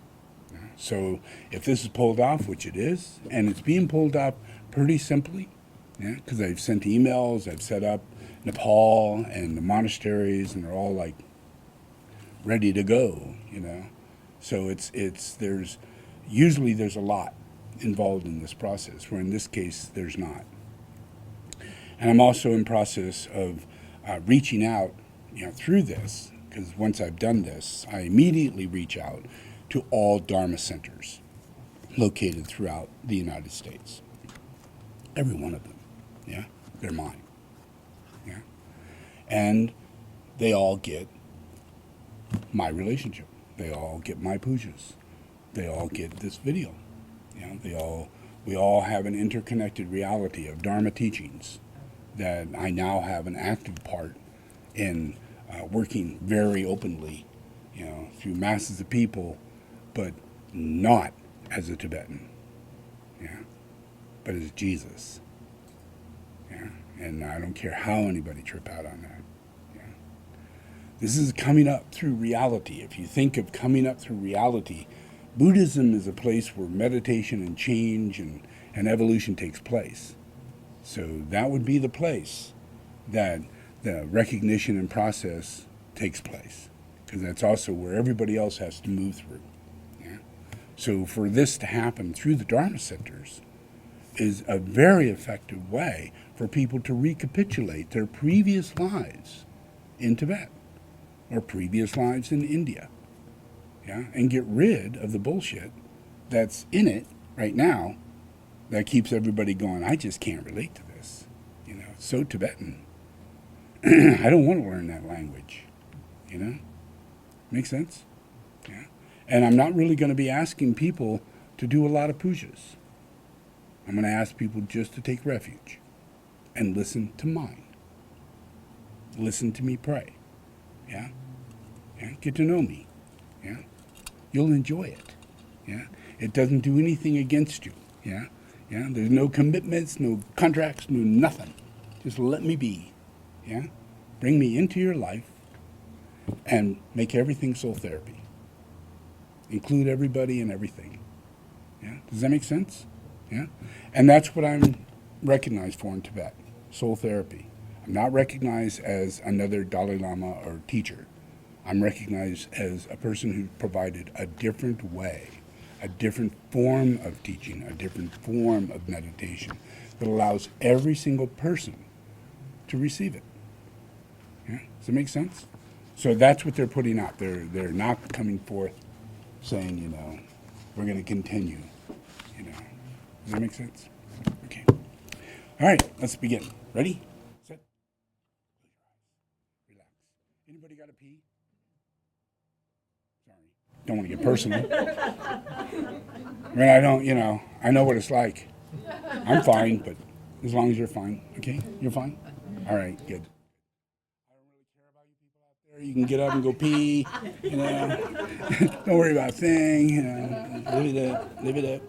So if this is pulled off, which it is, and it's being pulled off pretty simply, because I've sent emails, I've set up Nepal and the monasteries, and they're all like ready to go, So there's usually a lot involved in this process, where in this case there's not. And I'm also in process of reaching out, through this, because once I've done this, I immediately reach out to all Dharma centers located throughout the United States. Every one of them, they're mine. And they all get my relationship. They all get my pujas. They all get this video. We all have an interconnected reality of Dharma teachings that I now have an active part in working very openly, through masses of people, but not as a Tibetan, but as Jesus. And I don't care how anybody trip out on that. This is coming up through reality. If you think of coming up through reality, Buddhism is a place where meditation and change and evolution takes place. So that would be the place that the recognition and process takes place, because that's also where everybody else has to move through. So for this to happen through the Dharma centers is a very effective way for people to recapitulate their previous lives in Tibet or previous lives in India, and get rid of the bullshit that's in it right now that keeps everybody going, I just can't relate to this. You know, it's so Tibetan. I don't want to learn that language. You know? Make sense? Yeah. And I'm not really going to be asking people to do a lot of pujas. I'm going to ask people just to take refuge and listen to mine. Listen to me pray. Yeah? Yeah? Get to know me. Yeah? You'll enjoy it. Yeah? It doesn't do anything against you. Yeah? Yeah? There's no commitments, no contracts, no nothing. Just let me be. Yeah? Bring me into your life and make everything soul therapy. Include everybody and everything. Yeah? Does that make sense? Yeah? And that's what I'm recognized for in Tibet, soul therapy. I'm not recognized as another Dalai Lama or teacher. I'm recognized as a person who provided a different way, a different form of teaching, a different form of meditation that allows every single person to receive it. Yeah? Does it make sense? So that's what they're putting out. They're not coming forth saying, you know, we're going to continue. You know, does that make sense? Okay. All right, let's begin. Ready? Set. Relax. Anybody got to pee? Sorry. Don't want to get personal. I mean, I don't, you know, I know what it's like. I'm fine, but as long as you're fine. Okay? You're fine? All right, good. I don't really care about you people out there. You can get up and go pee. You know, don't worry about a thing. You know, live it up. Live it up.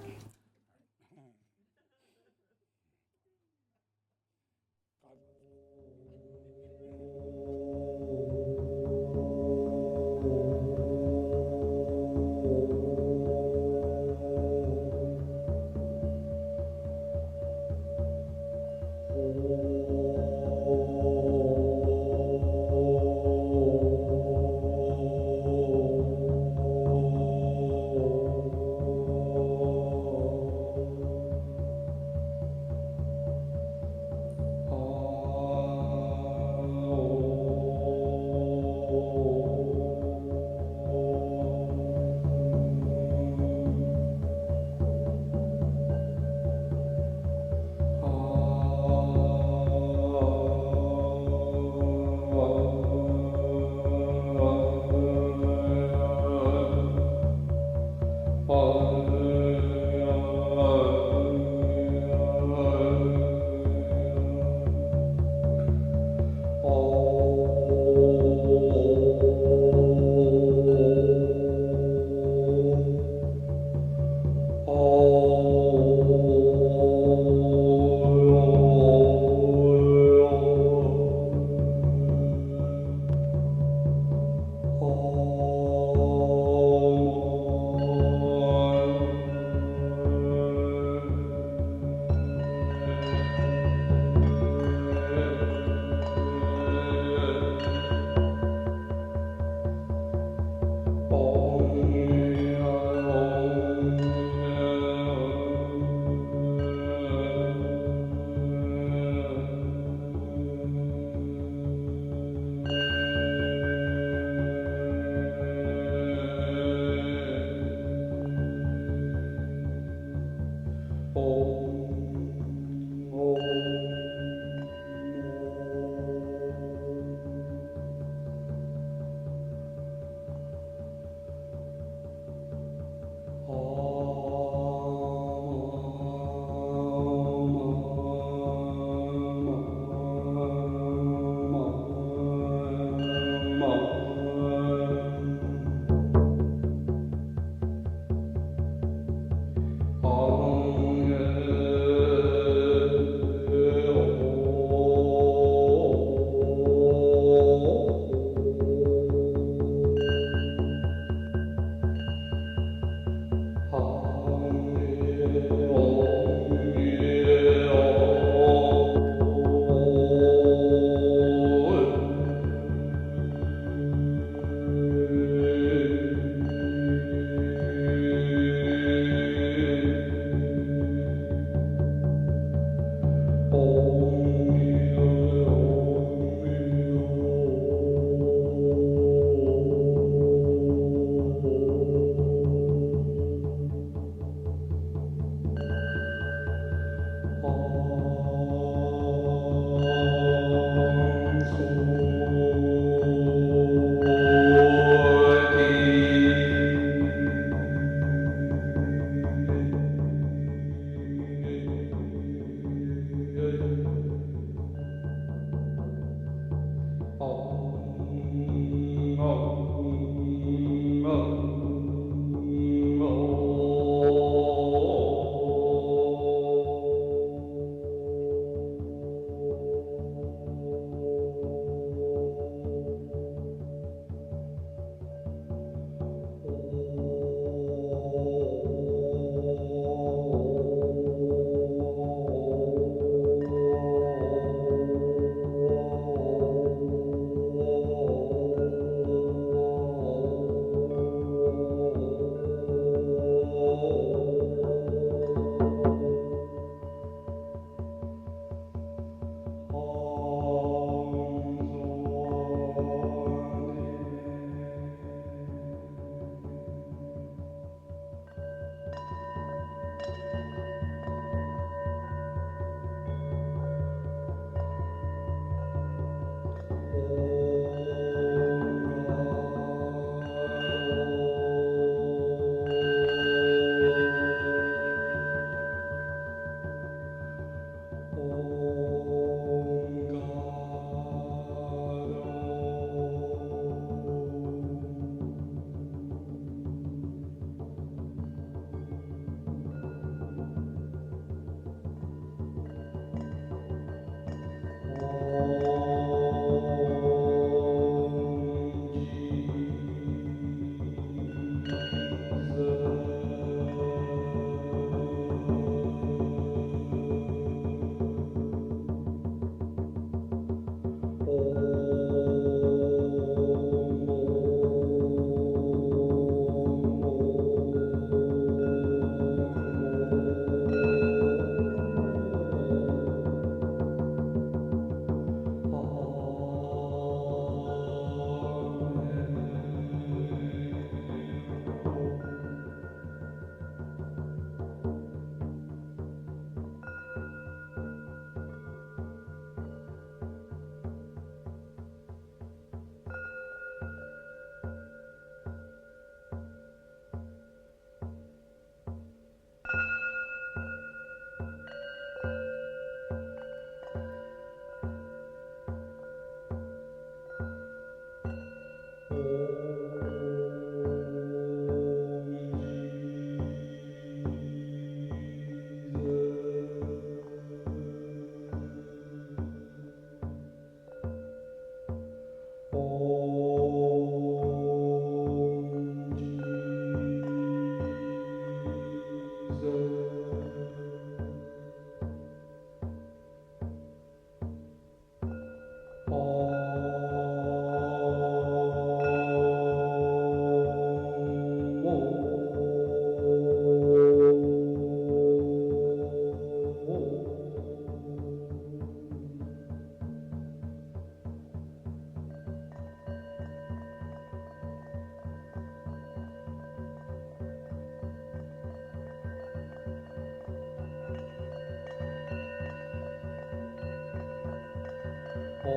Om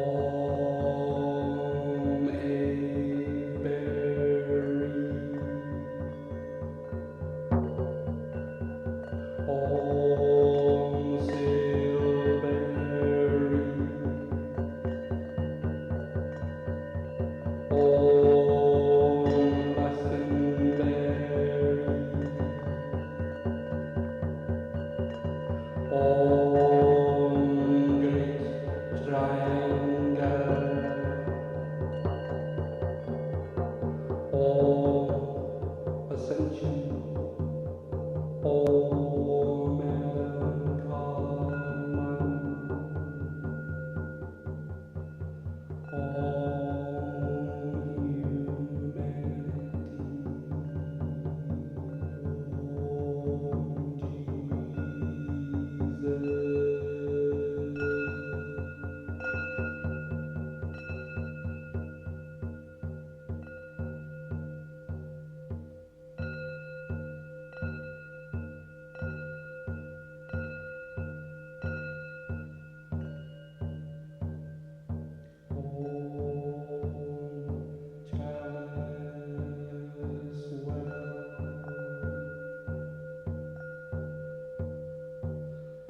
Avery. Om Silberry. Om Glastonbury. Om Great Triangle. Om Ascension. Om Enlightenment.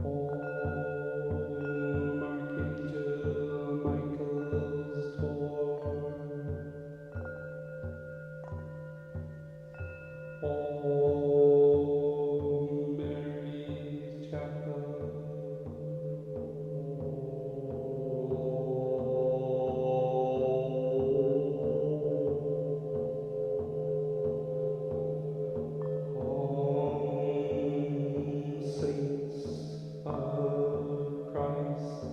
Om Archangel Michael's Om Mary's Chapel. Om Saints of Christ.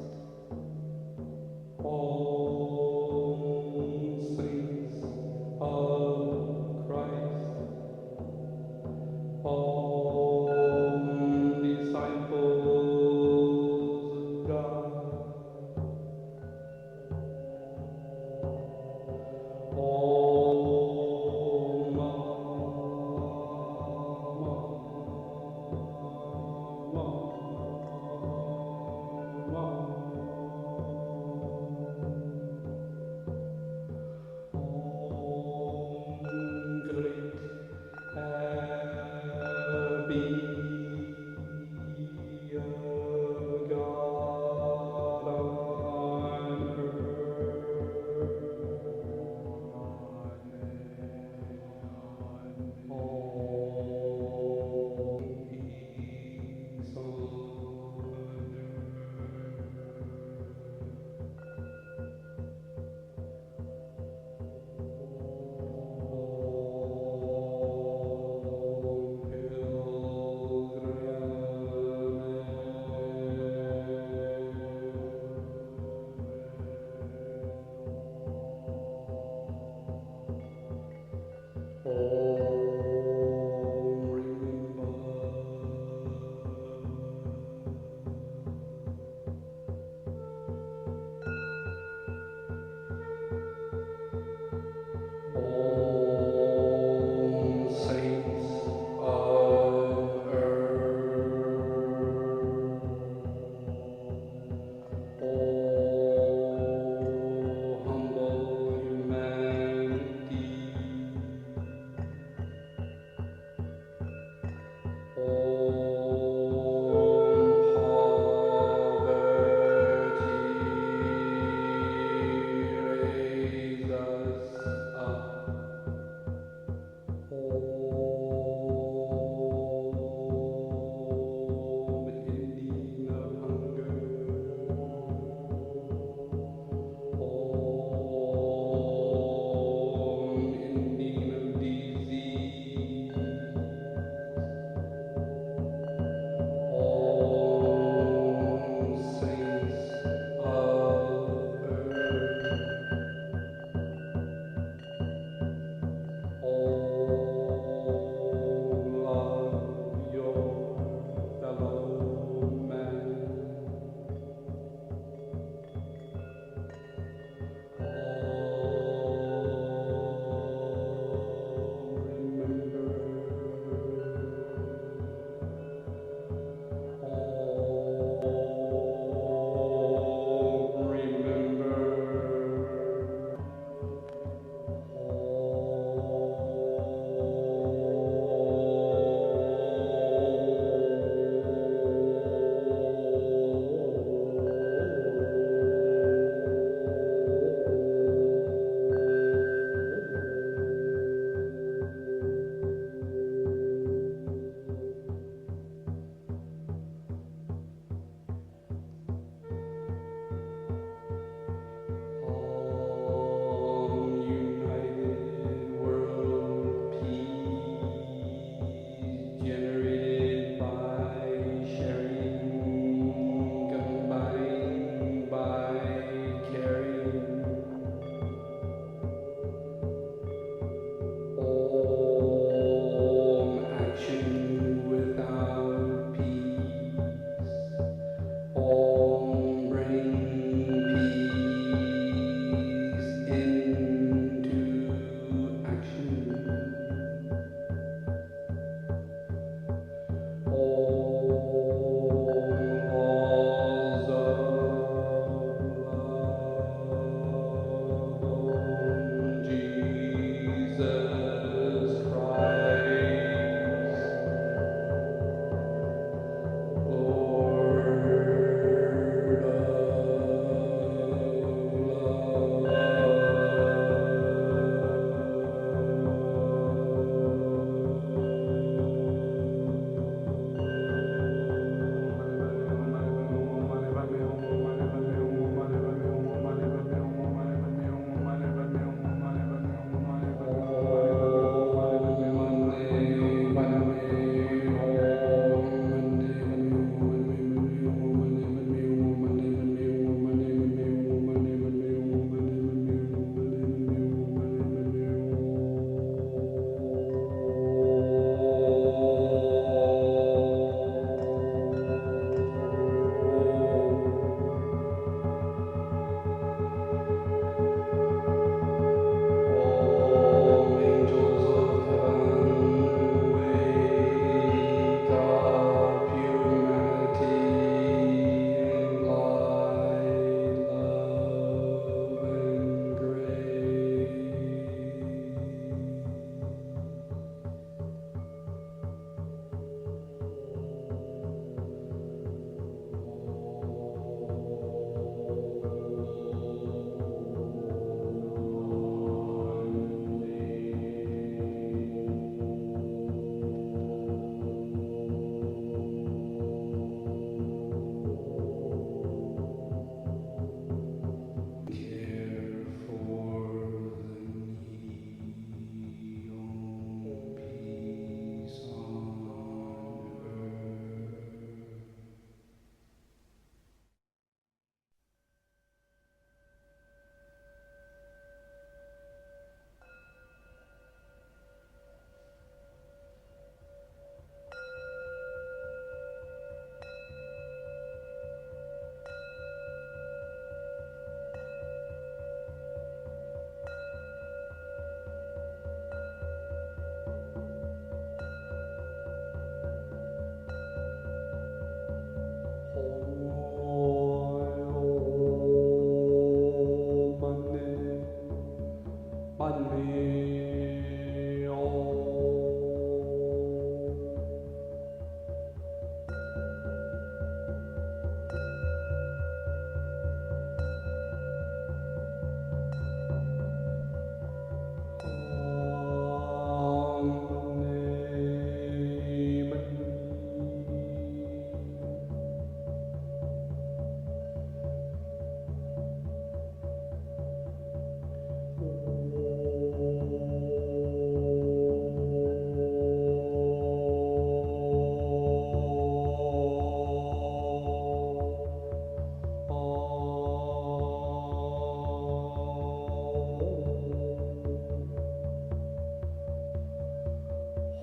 All saints of Christ.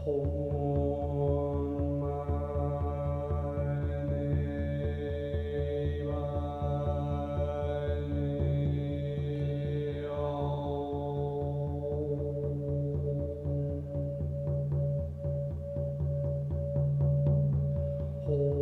Om Mani Padme Hum.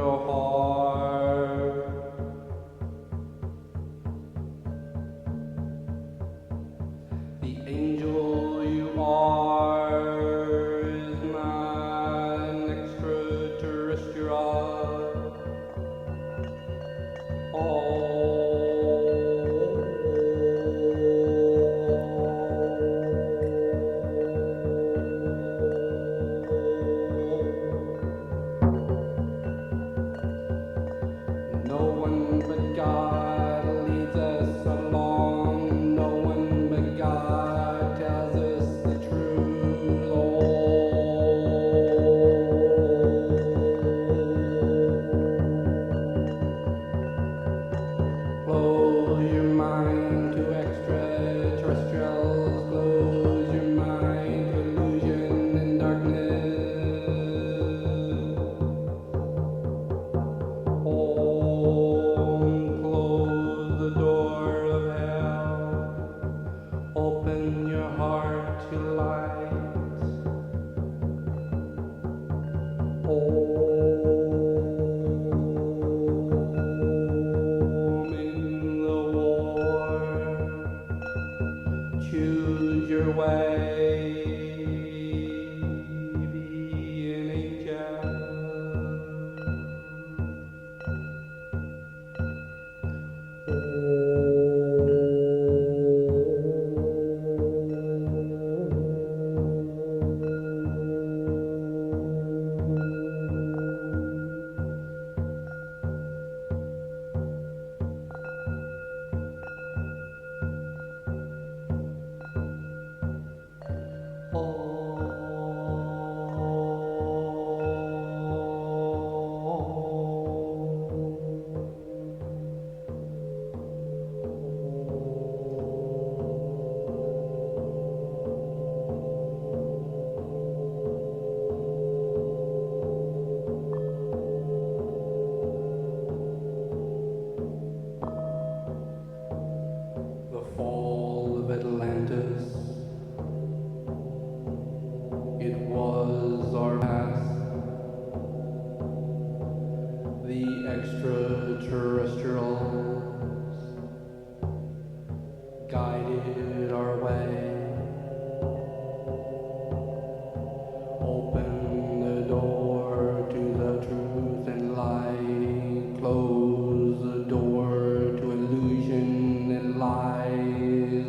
your heart. The angel you are is not an extraterrestrial. No one but God leads us along. No one but God tells us the truth. Close your mind to extraterrestrials. Close your mind to illusion and darkness. Close the door of hell. Open your heart to light. In the war, choose your way. Be an angel. The fall of Atlantis. It was our past. The extraterrestrials guided our way. Open the door to the truth and light. Close the door to illusion and lies.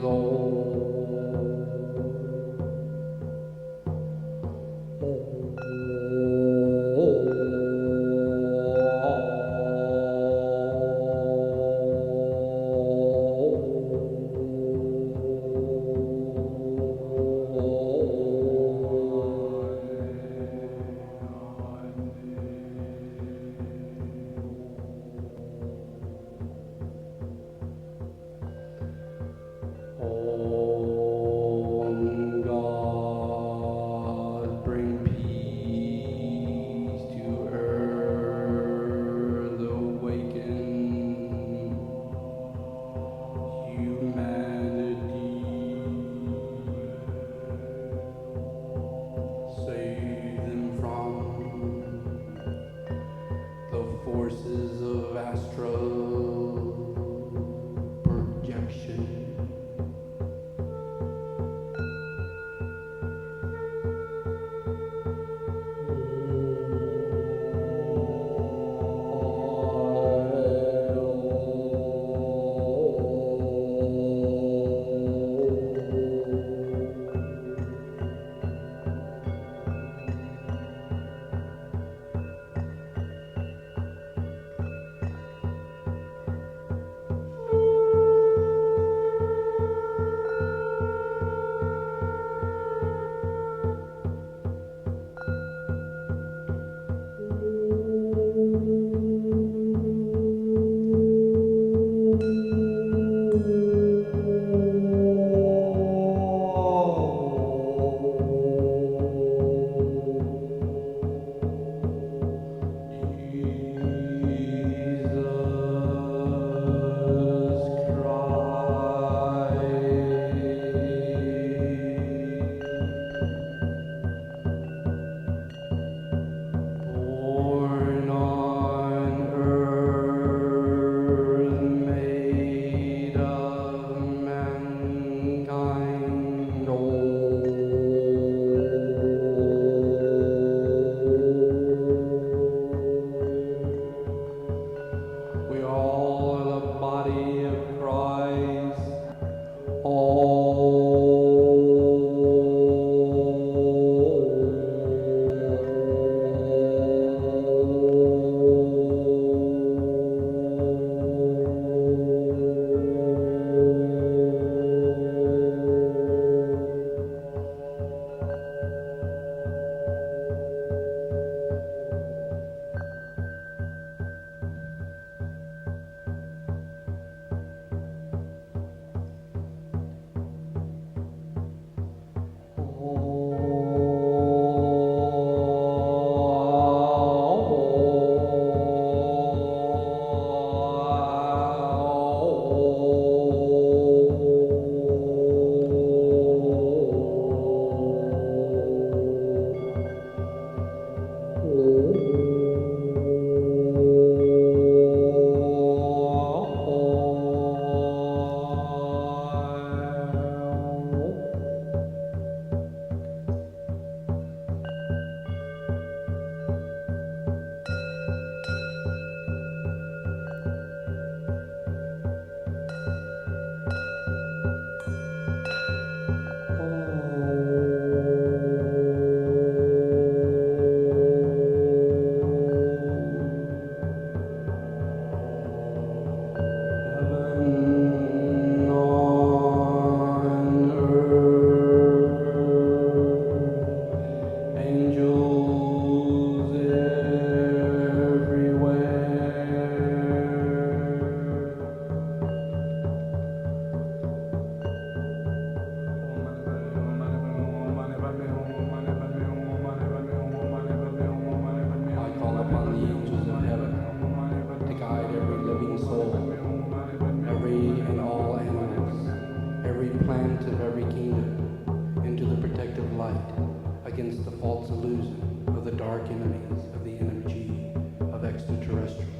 of the energy of extraterrestrials.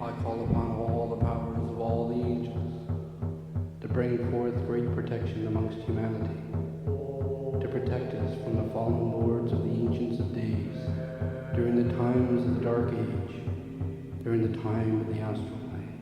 I call upon all the powers of all the angels to bring forth great protection amongst humanity, to protect us from the fallen lords of the ancients of days, during the times of the Dark Age, during the time of the astral plane.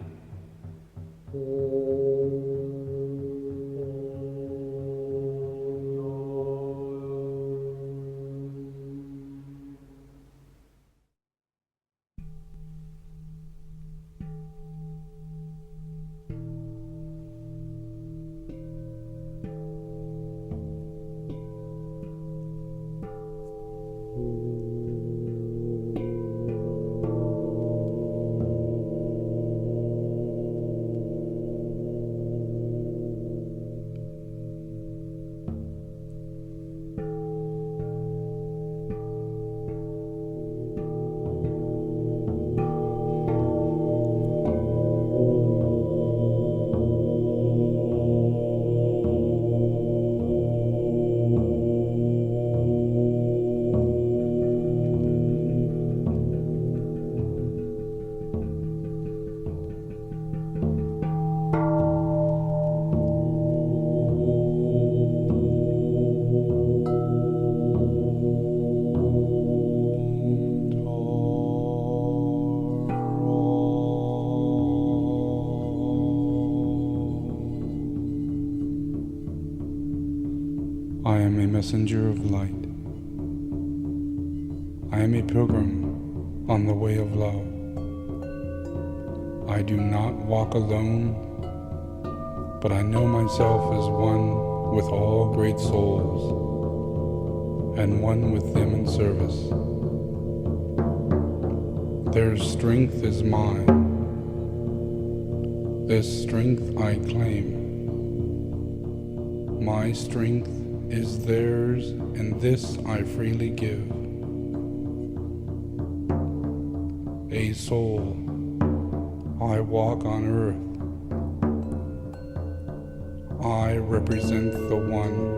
I am a messenger of light. I am a pilgrim on the way of love. I do not walk alone, but I know myself as one with all great souls, and one with them in service. Their strength is mine. This strength I claim. My strength is theirs, and this I freely give. A soul, I walk on earth. I represent the One.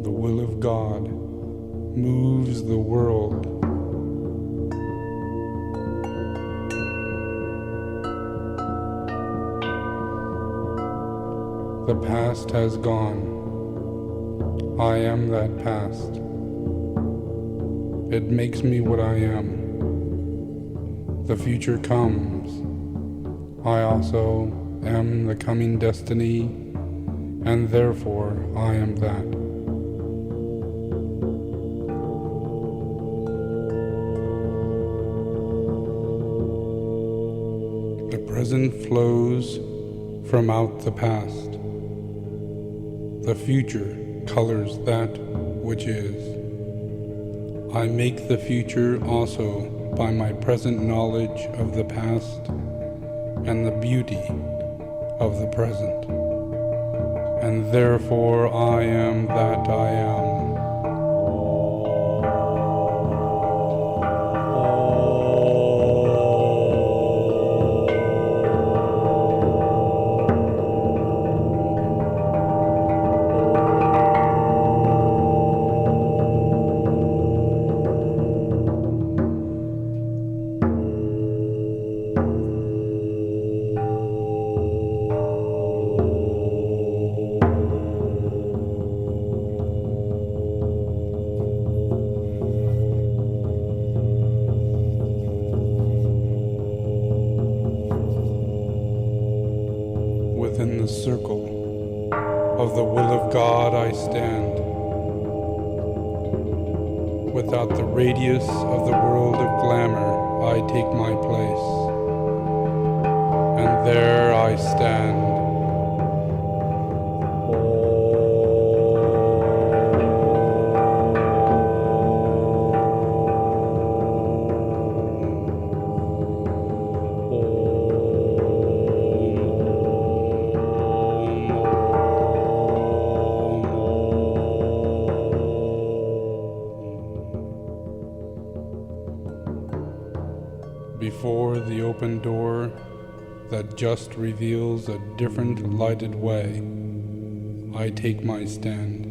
The will of God moves the world. The past has gone. I am that past. It makes me what I am. The future comes. I also am the coming destiny and therefore I am that. The present flows from out the past. The future colors that which is. I make the future also by my present knowledge of the past and the beauty of the present, and therefore I am that I am. Within the circle of the will of God I stand. Without the radius of the world of glamour I take my place. And there I stand. Before the open door that just reveals a different lighted way, I take my stand.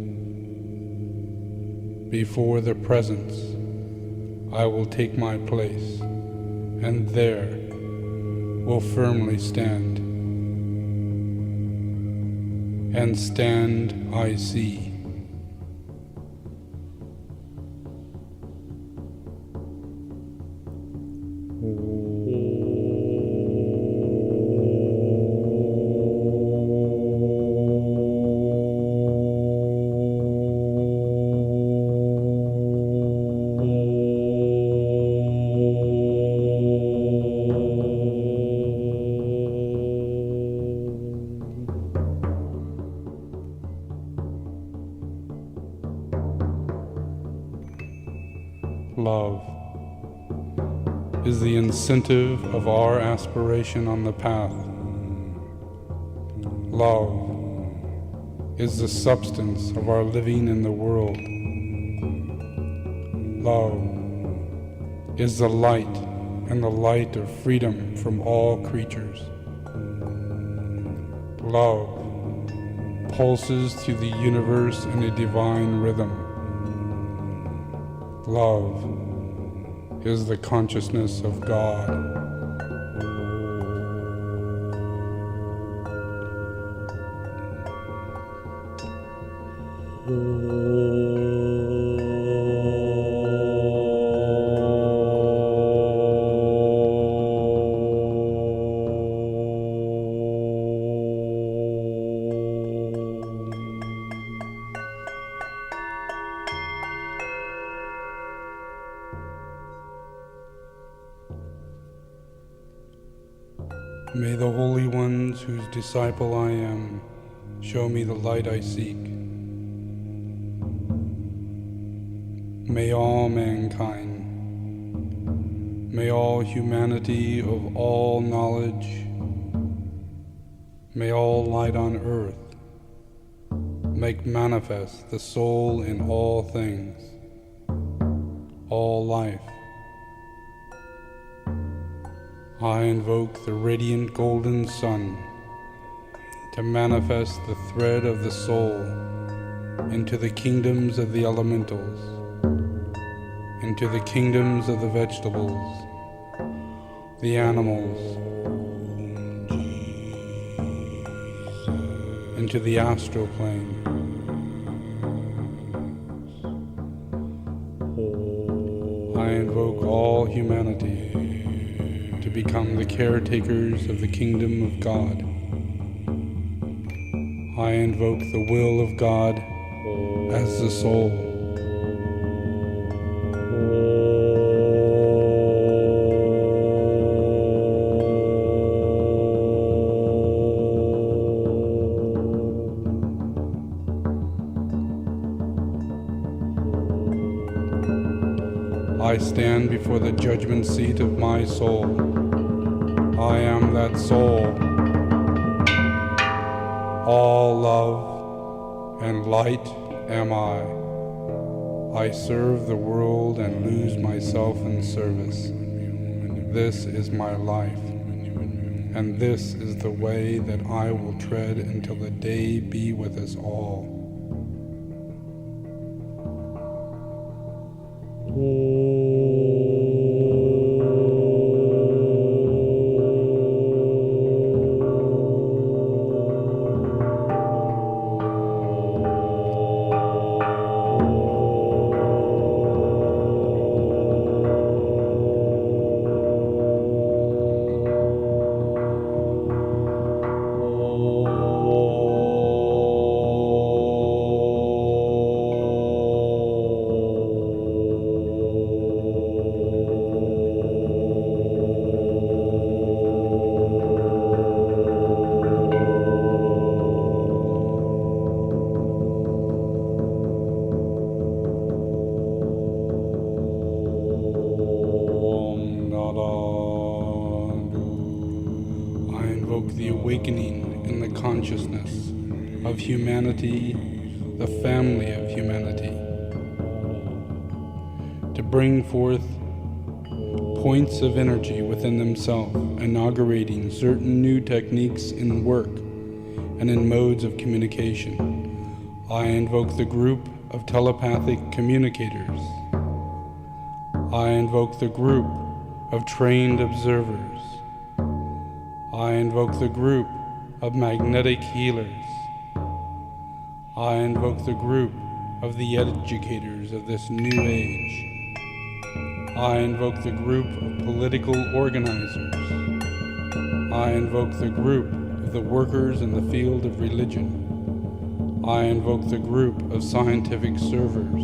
Before the presence, I will take my place, and there will firmly stand. And stand I see. Love is the incentive of our aspiration on the path. Love is the substance of our living in the world. Love is the light and the light of freedom from all creatures. Love pulses through the universe in a divine rhythm. Love is the consciousness of God. May the holy ones whose disciple I am show me the light I seek. May all mankind, may all humanity of all knowledge, may all light on earth make manifest the soul in all things, all life. I invoke the radiant golden sun to manifest the thread of the soul into the kingdoms of the elementals, into the kingdoms of the vegetables, the animals, into the astral plane. I invoke all humanity to become the caretakers of the kingdom of God. I invoke the will of God as the soul. I stand before the judgment seat of my soul. I am that soul. All love and light am I. I serve the world and lose myself in service. This is my life, and this is the way that I will tread until the day be with us all. I invoke the awakening in the consciousness of humanity, the family of humanity, to bring forth points of energy within themselves, inaugurating certain new techniques in work and in modes of communication. I invoke the group of telepathic communicators. I invoke the group of trained observers. I invoke the group of magnetic healers. I invoke the group of the educators of this new age. I invoke the group of political organizers. I invoke the group of the workers in the field of religion. I invoke the group of scientific servers.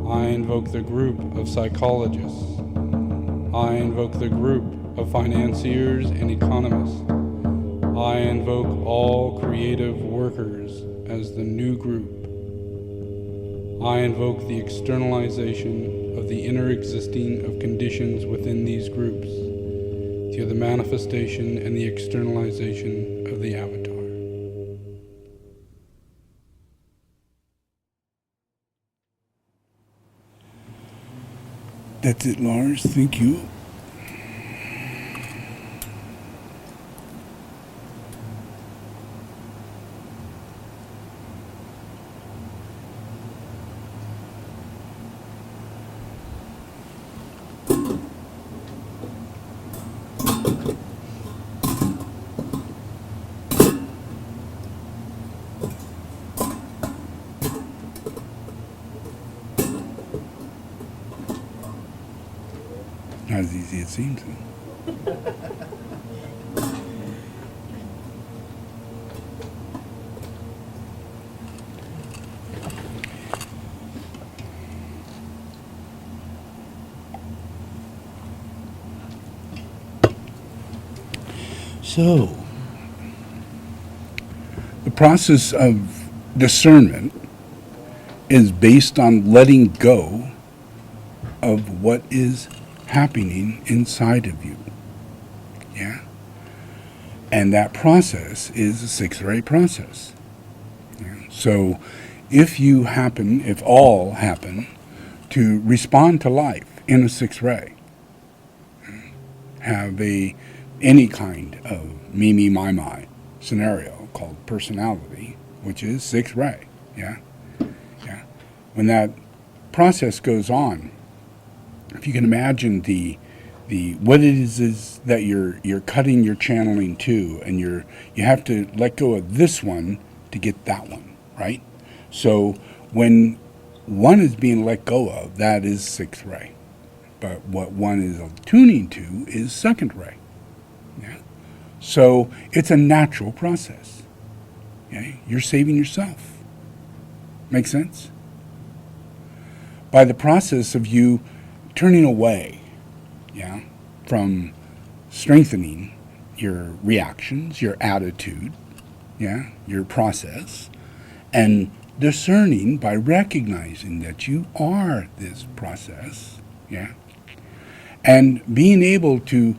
I invoke the group of psychologists. I invoke the group of financiers and economists. I invoke all creative workers as the new group. I invoke the externalization of the inner existing of conditions within these groups through the manifestation and the externalization of the avatar. That's it, Lars. Thank you. Not as easy as it seems. So, the process of discernment is based on letting go of what is happening inside of you. Yeah? And that process is a 6-ray process. Yeah? So if all happen to respond to life in a 6-ray, have any kind of me, my scenario called personality, which is 6-ray. Yeah? Yeah? When that process goes on, if you can imagine what it is that you're cutting your channeling to, and you have to let go of this one to get that one, right? So when one is being let go of, that is 6-ray. But what one is tuning to is 2nd ray. Yeah? So it's a natural process. Okay? You're saving yourself. Make sense? By the process of you turning away, yeah, from strengthening your reactions, your attitude, yeah, your process, and discerning by recognizing that you are this process, yeah, and being able to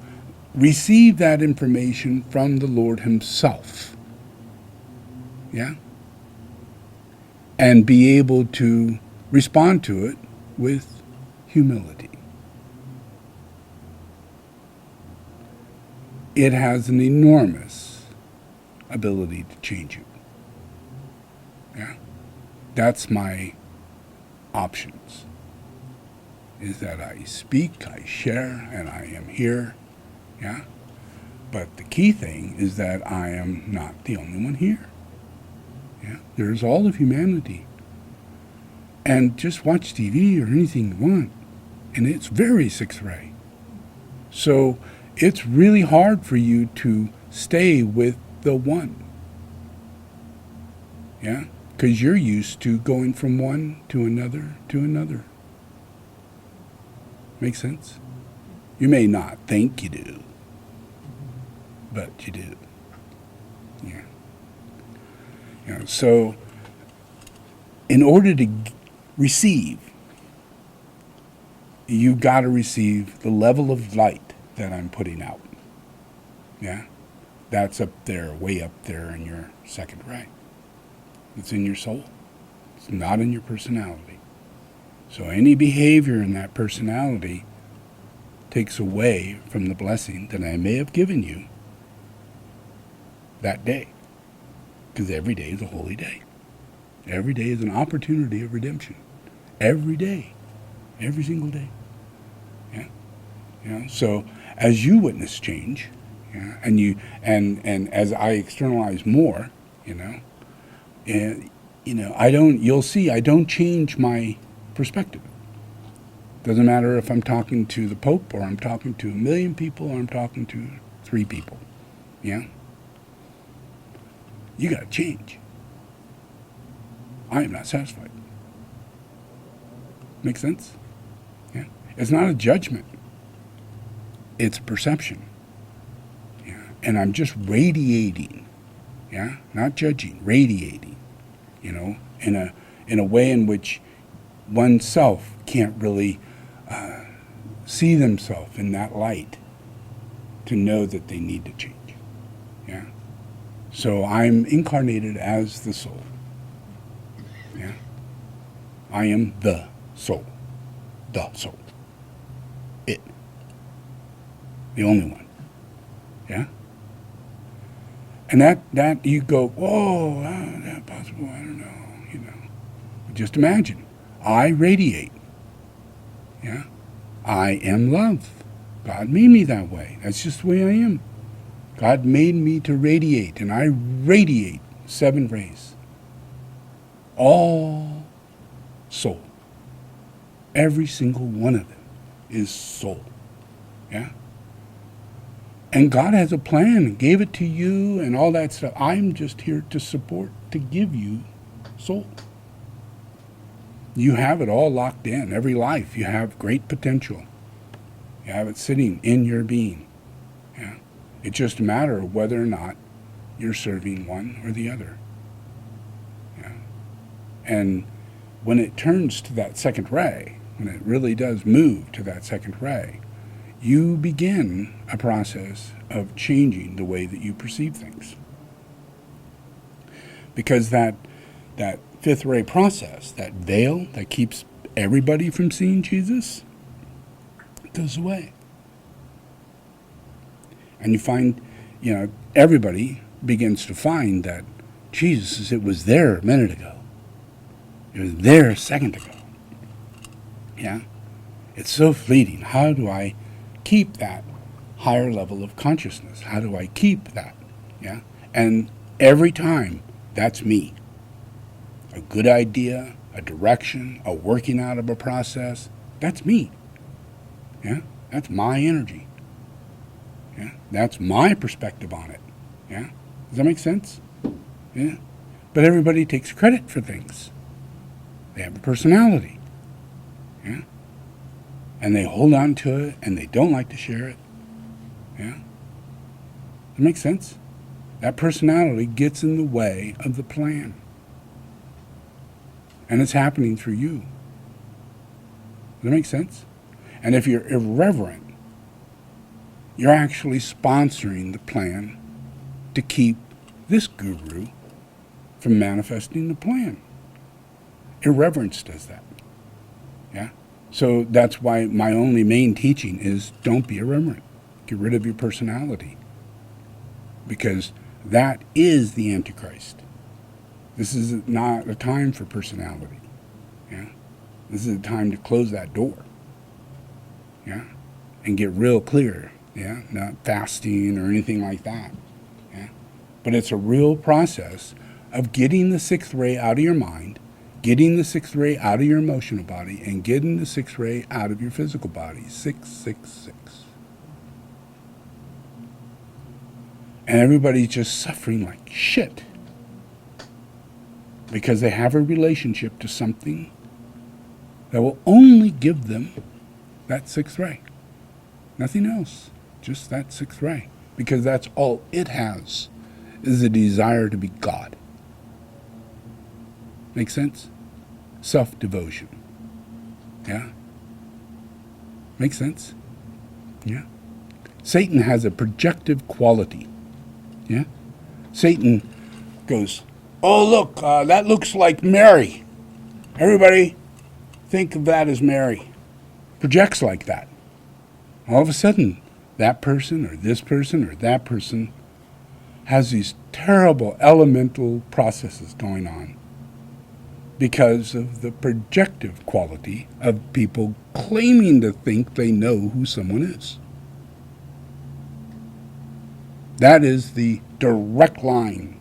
receive that information from the Lord Himself, yeah, and be able to respond to it with humility. It has an enormous ability to change you. Yeah, that's my options. Is that I speak, I share, and I am here. Yeah, but the key thing is that I am not the only one here. Yeah, there's all of humanity. And just watch TV or anything you want, and it's very sixth ray. So it's really hard for you to stay with the one. Yeah, because you're used to going from one to another to another. Make sense? You may not think you do, but you do. Yeah. Yeah. So, in order to receive, you've got to receive the level of light that I'm putting out. Yeah? That's up there, way up there in your second ray. It's in your soul. It's not in your personality. So any behavior in that personality takes away from the blessing that I may have given you that day. Because every day is a holy day. Every day is an opportunity of redemption. Every day. Every single day. Yeah? So as you witness change, yeah, and as I externalize more, and you'll see I don't change my perspective. Doesn't matter if I'm talking to the Pope or I'm talking to 1 million people or I'm talking to 3 people. Yeah? You got to change. I am not satisfied. Make sense? Yeah. It's not a judgment. It's perception. Yeah. And I'm just radiating. Yeah. Not judging. Radiating. In a way in which oneself can't really see themselves in that light to know that they need to change. Yeah. So I'm incarnated as the soul. Yeah. I am the soul. The soul. It. The only one. Yeah. And that you go, whoa, how's that possible? I don't know. Just imagine. I radiate. Yeah. I am love. God made me that way. That's just the way I am. God made me to radiate, and I radiate 7 rays. All soul. Every single one of them is soul. Yeah? And God has a plan, gave it to you and all that stuff. I'm just here to support, to give you soul. You have it all locked in. Every life, you have great potential. You have it sitting in your being. Yeah. It's just a matter of whether or not you're serving one or the other. Yeah. And when it turns to that second ray, when it really does move to that second ray, you begin a process of changing the way that you perceive things. Because that fifth ray process, that veil that keeps everybody from seeing Jesus, goes away. And you find, everybody begins to find that Jesus, it was there a minute ago. It was there a second ago. Yeah? It's so fleeting. How do I keep that higher level of consciousness? How do I keep that? Yeah? And every time, that's me. A good idea, a direction, a working out of a process, that's me. Yeah? That's my energy. Yeah? That's my perspective on it. Yeah? Does that make sense? Yeah? But everybody takes credit for things. They have a personality. Yeah? And they hold on to it and they don't like to share it. Yeah? That makes sense? That personality gets in the way of the plan. And it's happening through you. Does that make sense? And if you're irreverent, you're actually sponsoring the plan to keep this guru from manifesting the plan. Irreverence does that. Yeah? So that's why my only main teaching is don't be irreverent. Get rid of your personality. Because that is the Antichrist. This is not a time for personality. Yeah? This is a time to close that door. Yeah? And get real clear. Yeah? Not fasting or anything like that. Yeah? But it's a real process of getting the sixth ray out of your mind, getting the sixth ray out of your emotional body, and getting the sixth ray out of your physical body. 666. And everybody's just suffering like shit because they have a relationship to something that will only give them that sixth ray. Nothing else. Just that sixth ray. Because that's all it has, is a desire to be God. Make sense? Self-devotion. Yeah? Make sense? Yeah? Satan has a projective quality. Yeah? Satan goes, oh, look, that looks like Mary. Everybody think of that as Mary. Projects like that. All of a sudden, that person or this person or that person has these terrible elemental processes going on because of the projective quality of people claiming to think they know who someone is. That is the direct line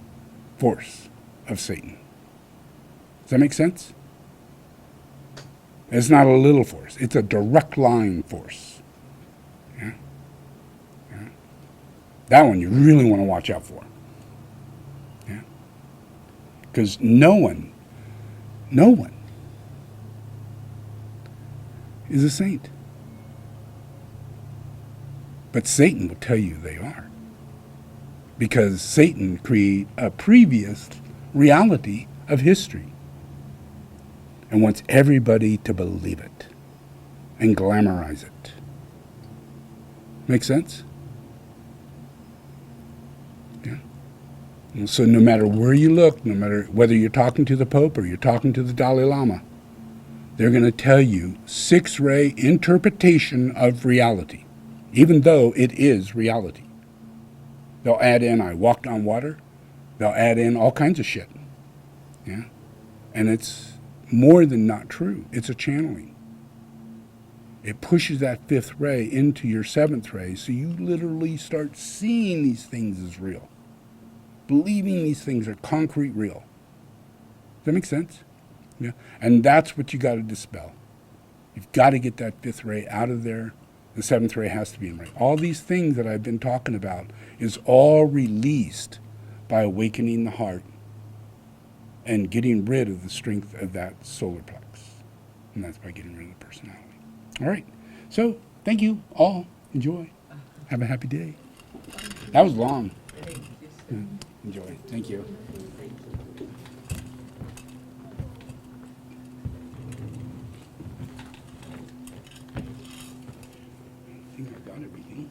force of Satan. Does that make sense? It's not a little force. It's a direct line force. Yeah? Yeah? That one you really want to watch out for. Yeah? Because no one is a saint. But Satan will tell you they are. Because Satan created a previous reality of history and wants everybody to believe it and glamorize it. Make sense? Yeah. And so no matter where you look, no matter whether you're talking to the Pope or you're talking to the Dalai Lama, they're going to tell you six-ray interpretation of reality, even though it is reality. They'll add in, I walked on water. They'll add in all kinds of shit. Yeah? And it's more than not true. It's a channeling. It pushes that fifth ray into your seventh ray, so you literally start seeing these things as real. Believing these things are concrete real. Does that make sense? Yeah? And that's what you got to dispel. You've got to get that fifth ray out of there. The seventh ray has to be in right. All these things that I've been talking about is all released by awakening the heart and getting rid of the strength of that solar plex. And that's by getting rid of the personality. All right. So, thank you all. Enjoy. Have a happy day. That was long. Yeah. Enjoy. Thank you. I think I got everything.